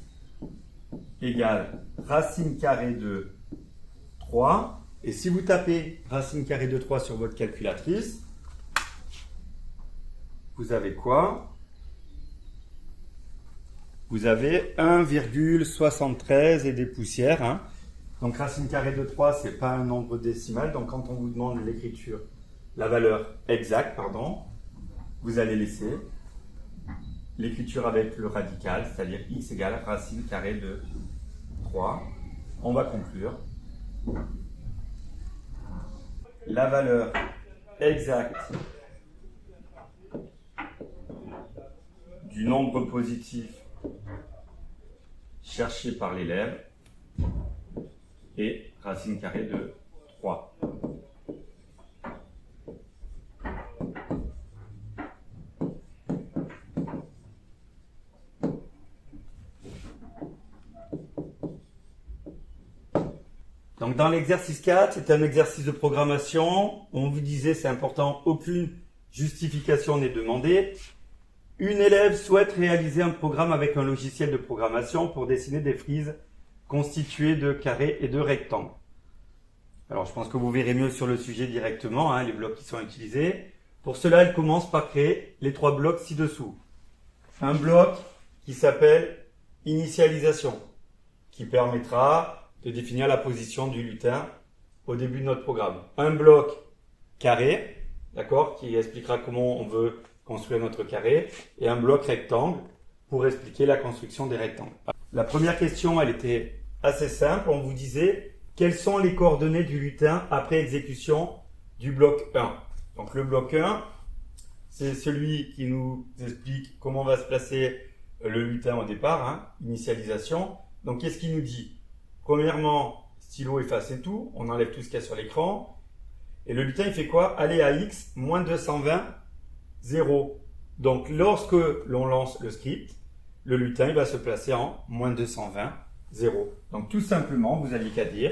égale racine carrée de 3. Et si vous tapez racine carrée de 3 sur votre calculatrice, vous avez quoi? Vous avez 1,73 et des poussières. Hein. Donc racine carrée de 3, ce n'est pas un nombre décimal. Donc quand on vous demande l'écriture, la valeur exacte, pardon, vous allez laisser l'écriture avec le radical, c'est-à-dire x égale racine carrée de 3. On va conclure. La valeur exacte du nombre positif cherché par l'élève est racine carrée de 3. Donc dans l'exercice 4, c'est un exercice de programmation. On vous disait, c'est important, aucune justification n'est demandée. Une élève souhaite réaliser un programme avec un logiciel de programmation pour dessiner des frises constituées de carrés et de rectangles. Alors je pense que vous verrez mieux sur le sujet directement, hein, les blocs qui sont utilisés. Pour cela, elle commence par créer les 3 blocs ci-dessous. Un bloc qui s'appelle initialisation, qui permettra de définir la position du lutin au début de notre programme. Un bloc carré, d'accord, qui expliquera comment on veut construire notre carré, et un bloc rectangle pour expliquer la construction des rectangles. La première question, elle était assez simple. On vous disait quelles sont les coordonnées du lutin après exécution du bloc 1. Donc le bloc 1, c'est celui qui nous explique comment va se placer le lutin au départ, hein, initialisation. Donc qu'est-ce qu'il nous dit? Premièrement, stylo efface et tout, on enlève tout ce qu'il y a sur l'écran. Et le lutin, il fait quoi? Aller à x, moins 220, 0. Donc lorsque l'on lance le script, le lutin il va se placer en moins 220, 0. Donc tout simplement, vous n'aviez qu'à dire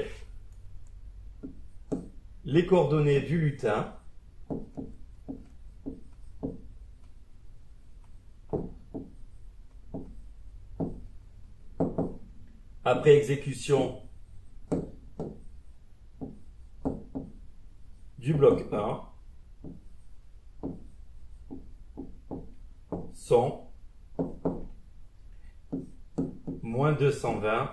les coordonnées du lutin après exécution du bloc 1 sont moins 220,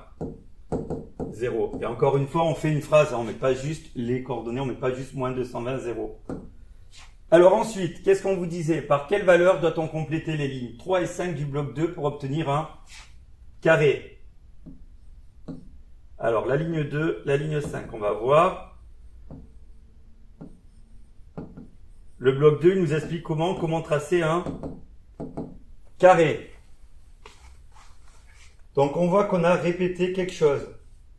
0. Et encore une fois, on fait une phrase, on ne met pas juste les coordonnées, on ne met pas juste moins 220, 0. Alors ensuite, qu'est-ce qu'on vous disait? Par quelle valeur doit-on compléter les lignes 3 et 5 du bloc 2 pour obtenir un carré? Alors la ligne 2, la ligne 5, on va voir. Le bloc 2 il nous explique comment tracer un carré. Donc on voit qu'on a répété quelque chose.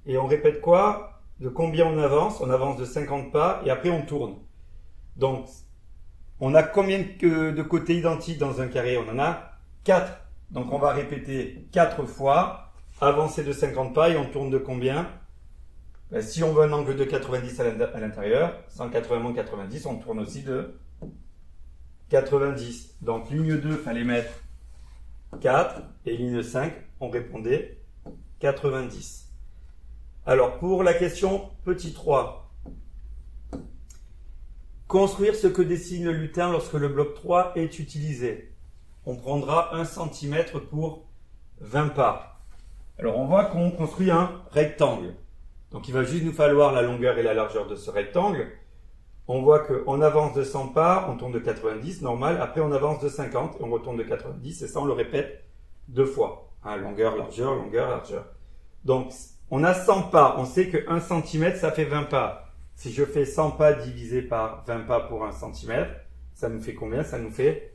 Et on répète quoi? De combien on avance? On avance de 50 pas et après on tourne. Donc on a combien de côtés identiques dans un carré? On en a 4. Donc on va répéter 4 fois, avancer de 50 pas et on tourne de combien? Ben, si on veut un angle de 90 à l'intérieur, 180 moins 90, on tourne aussi de 90. Donc ligne 2, il fallait mettre 4 et ligne 5, on répondait 90. Alors pour la question petit 3, construire ce que dessine le lutin lorsque le bloc 3 est utilisé. On prendra 1 cm pour 20 pas. Alors on voit qu'on construit un rectangle. Donc il va juste nous falloir la longueur et la largeur de ce rectangle. On voit qu'on avance de 100 pas, on tourne de 90, normal. Après on avance de 50 et on retourne de 90. Et ça on le répète 2 fois. Hein, longueur, largeur, longueur, largeur. Donc on a 100 pas. On sait que 1 cm ça fait 20 pas. Si je fais 100 pas divisé par 20 pas pour 1 cm, ça nous fait combien? Ça nous fait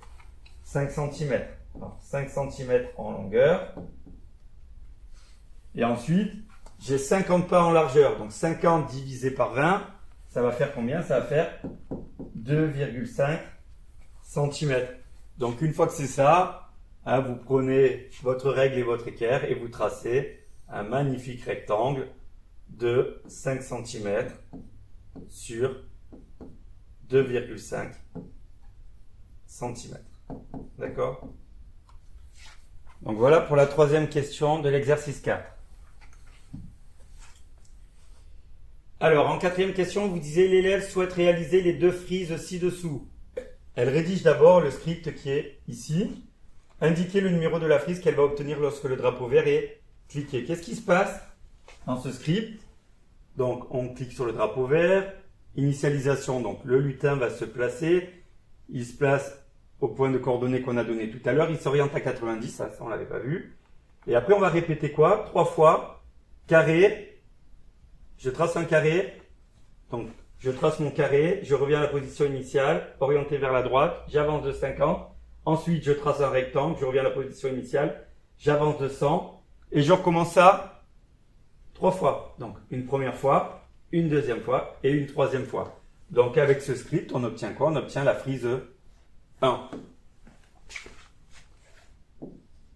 5 cm. Alors, 5 cm en longueur. Et ensuite, j'ai 50 pas en largeur. Donc 50 divisé par 20, ça va faire combien? Ça va faire 2,5 cm. Donc une fois que c'est ça, hein, vous prenez votre règle et votre équerre et vous tracez un magnifique rectangle de 5 cm sur 2,5 cm. D'accord? Donc voilà pour la troisième question de l'exercice 4. Alors, en quatrième question, vous disiez l'élève souhaite réaliser les 2 frises ci-dessous. Elle rédige d'abord le script qui est ici. Indiquez le numéro de la frise qu'elle va obtenir lorsque le drapeau vert est cliqué. Qu'est-ce qui se passe dans ce script? Donc, on clique sur le drapeau vert. Initialisation, donc le lutin va se placer. Il se place au point de coordonnées qu'on a donné tout à l'heure. Il s'oriente à 90, ça on l'avait pas vu. Et après, on va répéter quoi? 3 fois. Carré. Je trace un carré. Donc, je trace mon carré. Je reviens à la position initiale, orienté vers la droite. J'avance de 50. Ensuite, je trace un rectangle. Je reviens à la position initiale. J'avance de 100. Et je recommence ça 3 fois. Donc, une première fois, une deuxième fois et une troisième fois. Donc, avec ce script, on obtient quoi? On obtient la frise 1.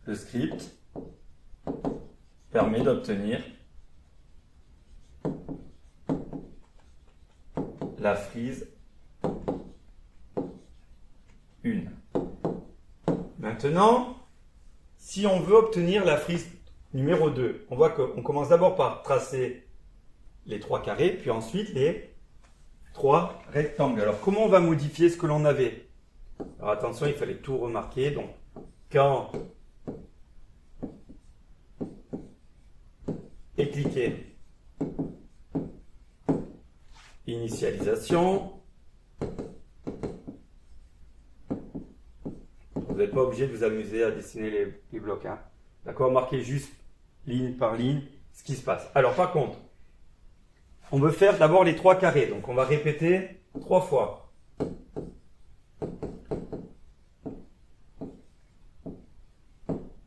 Le script permet d'obtenir la frise 1. Maintenant, si on veut obtenir la frise numéro 2, on voit qu'on commence d'abord par tracer les 3 carrés, puis ensuite les 3 rectangles. Alors, comment on va modifier ce que l'on avait? Alors, attention, il fallait tout remarquer. Donc, quand est cliqué initialisation, vous n'êtes pas obligé de vous amuser à dessiner les blocs. Hein. D'accord? Marquez juste ligne par ligne ce qui se passe. Alors, par contre, on veut faire d'abord les 3 carrés. Donc, on va répéter 3 fois.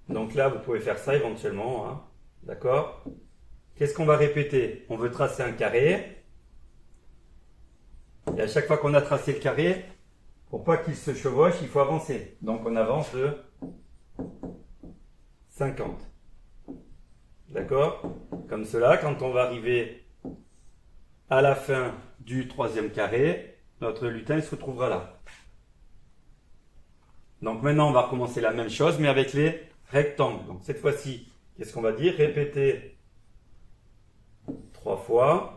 Donc là, vous pouvez faire ça éventuellement, hein. D'accord? Qu'est-ce qu'on va répéter? On veut tracer un carré. Et à chaque fois qu'on a tracé le carré, pour pas qu'il se chevauche, il faut avancer. Donc on avance de 50. D'accord? Comme cela, quand on va arriver à la fin du troisième carré, notre lutin se retrouvera là. Donc maintenant, on va recommencer la même chose, mais avec les rectangles. Donc cette fois-ci, qu'est-ce qu'on va dire? Répéter 3 fois.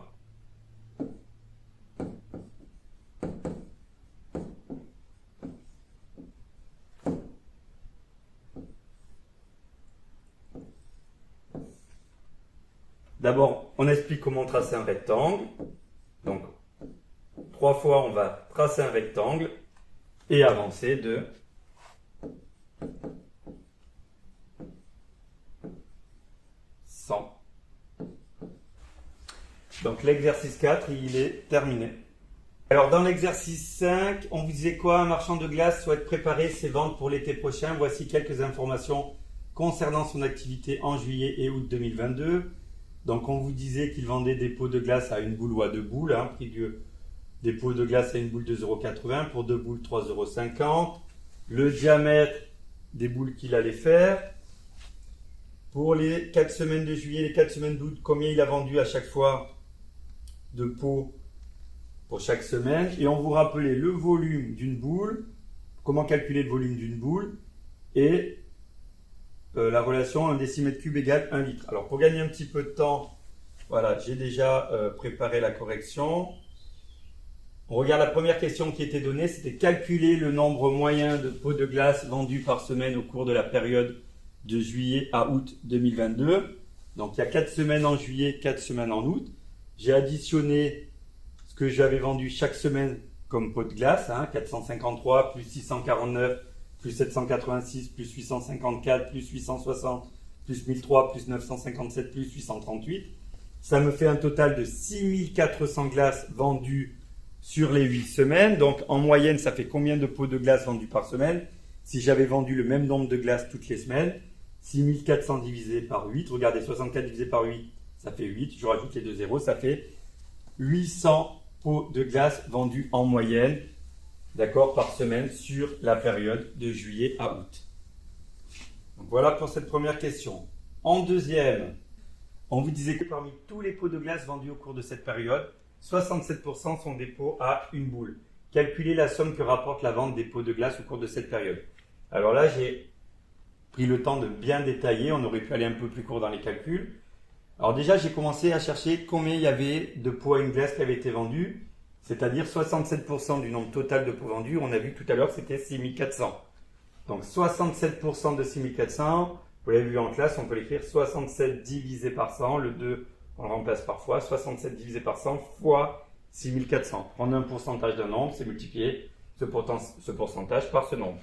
D'abord, on explique comment tracer un rectangle. Donc, 3 fois, on va tracer un rectangle et avancer de 100. Donc, l'exercice 4, il est terminé. Alors, dans l'exercice 5, on vous disait quoi? Un marchand de glace souhaite préparer ses ventes pour l'été prochain. Voici quelques informations concernant son activité en juillet et août 2022. Donc on vous disait qu'il vendait des pots de glace à une boule ou à deux boules, hein, prix des pots de glace à une boule 2,80 €, pour deux boules 3,50 €. Le diamètre des boules qu'il allait faire. Pour les 4 semaines de juillet, les 4 semaines d'août, combien il a vendu à chaque fois de pots pour chaque semaine. Et on vous rappelait le volume d'une boule, comment calculer le volume d'une boule, et la relation 1 décimètre cube égale 1 litre. Alors pour gagner un petit peu de temps, voilà, j'ai déjà préparé la correction. On regarde la première question qui était donnée, c'était calculer le nombre moyen de pots de glace vendus par semaine au cours de la période de juillet à août 2022. Donc il y a 4 semaines en juillet, 4 semaines en août. J'ai additionné ce que j'avais vendu chaque semaine comme pot de glace, hein, 453 plus 649 plus 786, plus 854, plus 860, plus 1003, plus 957, plus 838. Ça me fait un total de 6400 glaces vendues sur les 8 semaines. Donc en moyenne, ça fait combien de pots de glace vendus par semaine? Si j'avais vendu le même nombre de glaces toutes les semaines, 6400 divisé par 8, regardez, 64 divisé par 8, ça fait 8, je rajoute les deux zéros, ça fait 800 pots de glace vendus en moyenne, d'accord, par semaine sur la période de juillet à août. Donc voilà pour cette première question. En deuxième, on vous disait que parmi tous les pots de glace vendus au cours de cette période, 67% sont des pots à une boule. Calculez la somme que rapporte la vente des pots de glace au cours de cette période. Alors là, j'ai pris le temps de bien détailler, on aurait pu aller un peu plus court dans les calculs. Alors déjà, j'ai commencé à chercher combien il y avait de pots à une glace qui avaient été vendus, c'est-à-dire 67% du nombre total de pots vendus. On a vu tout à l'heure, c'était 6400. Donc 67% de 6400, vous l'avez vu en classe, on peut l'écrire 67 divisé par 100, le 2 on le remplace par fois, 67 divisé par 100 fois 6400. Prendre un pourcentage d'un nombre, c'est multiplier ce pourcentage par ce nombre.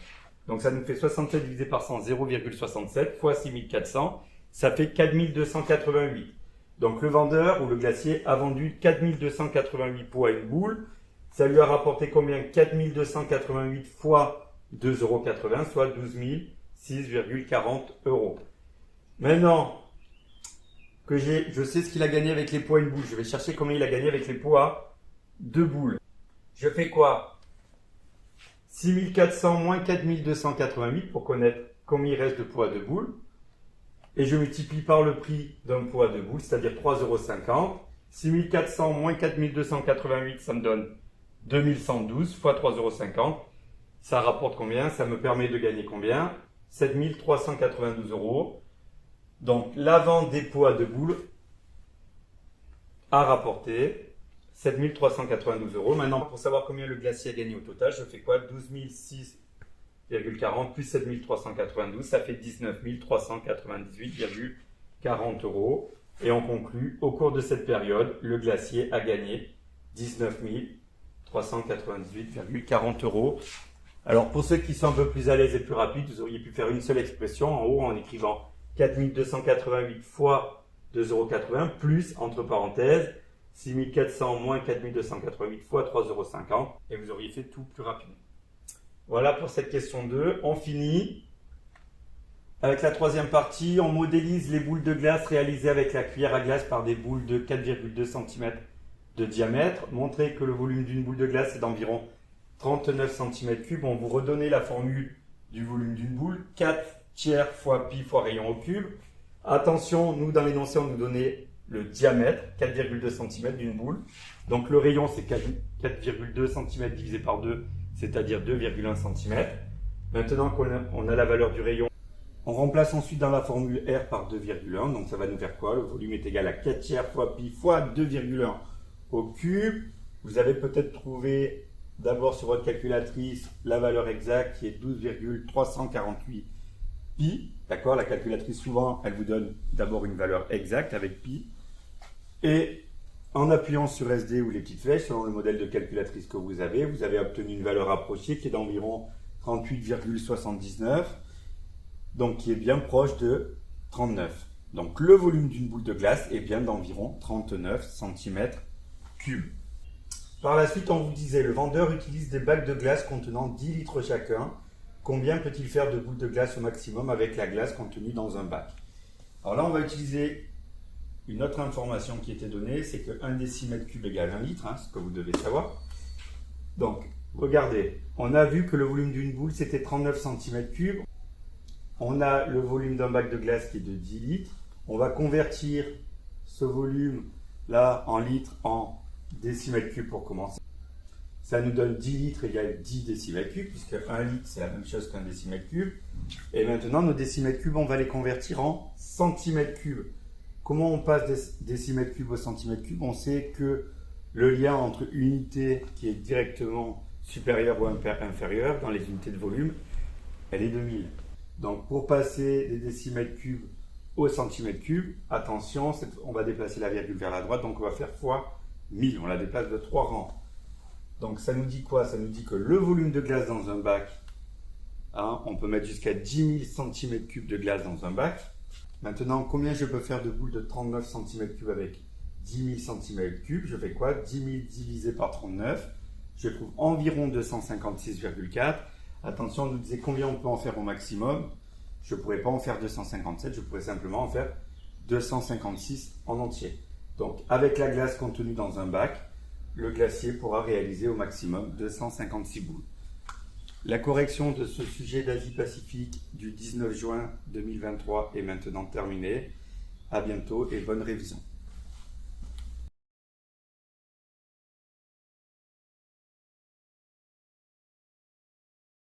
Donc ça nous fait 67 divisé par 100, 0,67 fois 6400, ça fait 4288. Donc le vendeur ou le glacier a vendu 4288 pots à une boule. Ça lui a rapporté combien? 4288 fois 2,80 €, soit 12 006,40 €. Maintenant que je sais ce qu'il a gagné avec les pots à une boule, je vais chercher combien il a gagné avec les pots à deux boules. Je fais quoi? 6400 moins 4288 pour connaître combien il reste de pots à deux boules. Et je multiplie par le prix d'un pot à deux boules, c'est-à-dire 3,50 €. 6400 moins 4288, ça me donne 2112 fois 3,50 €. Ça rapporte combien? Ça me permet de gagner combien? 7392 €. Donc la vente des pots à deux boules a rapporté 7392 €. Maintenant, pour savoir combien le glacier a gagné au total, je fais quoi? 12 006,40 plus 7392, ça fait 19 398,40 €. Et on conclut, au cours de cette période, le glacier a gagné 19 398,40 €. Alors pour ceux qui sont un peu plus à l'aise et plus rapides, vous auriez pu faire une seule expression en haut en écrivant 4288 fois 2,80 € plus, entre parenthèses, 6400 moins 4288 fois 3,50 € et vous auriez fait tout plus rapidement. Voilà pour cette question 2. On finit avec la troisième partie. On modélise les boules de glace réalisées avec la cuillère à glace par des boules de 4,2 cm de diamètre. Montrez que le volume d'une boule de glace est d'environ 39 cm3. On vous redonnait la formule du volume d'une boule. 4 tiers fois pi fois rayon au cube. Attention, nous dans l'énoncé, on nous donnait le diamètre, 4,2 cm d'une boule. Donc le rayon, c'est 4,2 cm divisé par 2, c'est-à-dire 2,1 cm. Maintenant qu'on a la valeur du rayon, on remplace ensuite dans la formule R par 2,1. Donc ça va nous faire quoi? Le volume est égal à 4 tiers fois pi fois 2,1 au cube. Vous avez peut-être trouvé d'abord sur votre calculatrice la valeur exacte qui est 12,348 pi. D'accord? La calculatrice, souvent, elle vous donne d'abord une valeur exacte avec pi. Et en appuyant sur SD ou les petites flèches, selon le modèle de calculatrice que vous avez obtenu une valeur approchée qui est d'environ 38,79. Donc qui est bien proche de 39. Donc le volume d'une boule de glace est bien d'environ 39 cm3. Par la suite, on vous disait, le vendeur utilise des bacs de glace contenant 10 litres chacun. Combien peut-il faire de boules de glace au maximum avec la glace contenue dans un bac? Alors là, on va utiliser une autre information qui était donnée, c'est que 1 décimètre cube égale 1 litre, ce que vous devez savoir. Donc, regardez, on a vu que le volume d'une boule, c'était 39 cm3. On a le volume d'un bac de glace qui est de 10 litres. On va convertir ce volume-là en litres en décimètres cubes pour commencer. Ça nous donne 10 litres égale 10 décimètres cubes, puisque 1 litre, c'est la même chose qu'un décimètre cube. Et maintenant, nos décimètres cubes, on va les convertir en centimètres cubes. Comment on passe des décimètres cubes au centimètre cube? On sait que le lien entre unité qui est directement supérieure ou inférieure dans les unités de volume, elle est de 1000. Donc pour passer des décimètres cubes au centimètre cube, attention, on va déplacer la virgule vers la droite, donc on va faire fois 1000, on la déplace de 3 rangs. Donc ça nous dit quoi? Ça nous dit que le volume de glace dans un bac, on peut mettre jusqu'à 10 000 cm3 de glace dans un bac. Maintenant, combien je peux faire de boules de 39 cm3 avec 10 000 cm3? Je fais quoi? 10 000 divisé par 39, je trouve environ 256,4. Attention, on nous disait combien on peut en faire au maximum. Je ne pourrais pas en faire 257, je pourrais simplement en faire 256 en entier. Donc, avec la glace contenue dans un bac, le glacier pourra réaliser au maximum 256 boules. La correction de ce sujet d'Asie-Pacifique du 19 juin 2023 est maintenant terminée. À bientôt et bonne révision.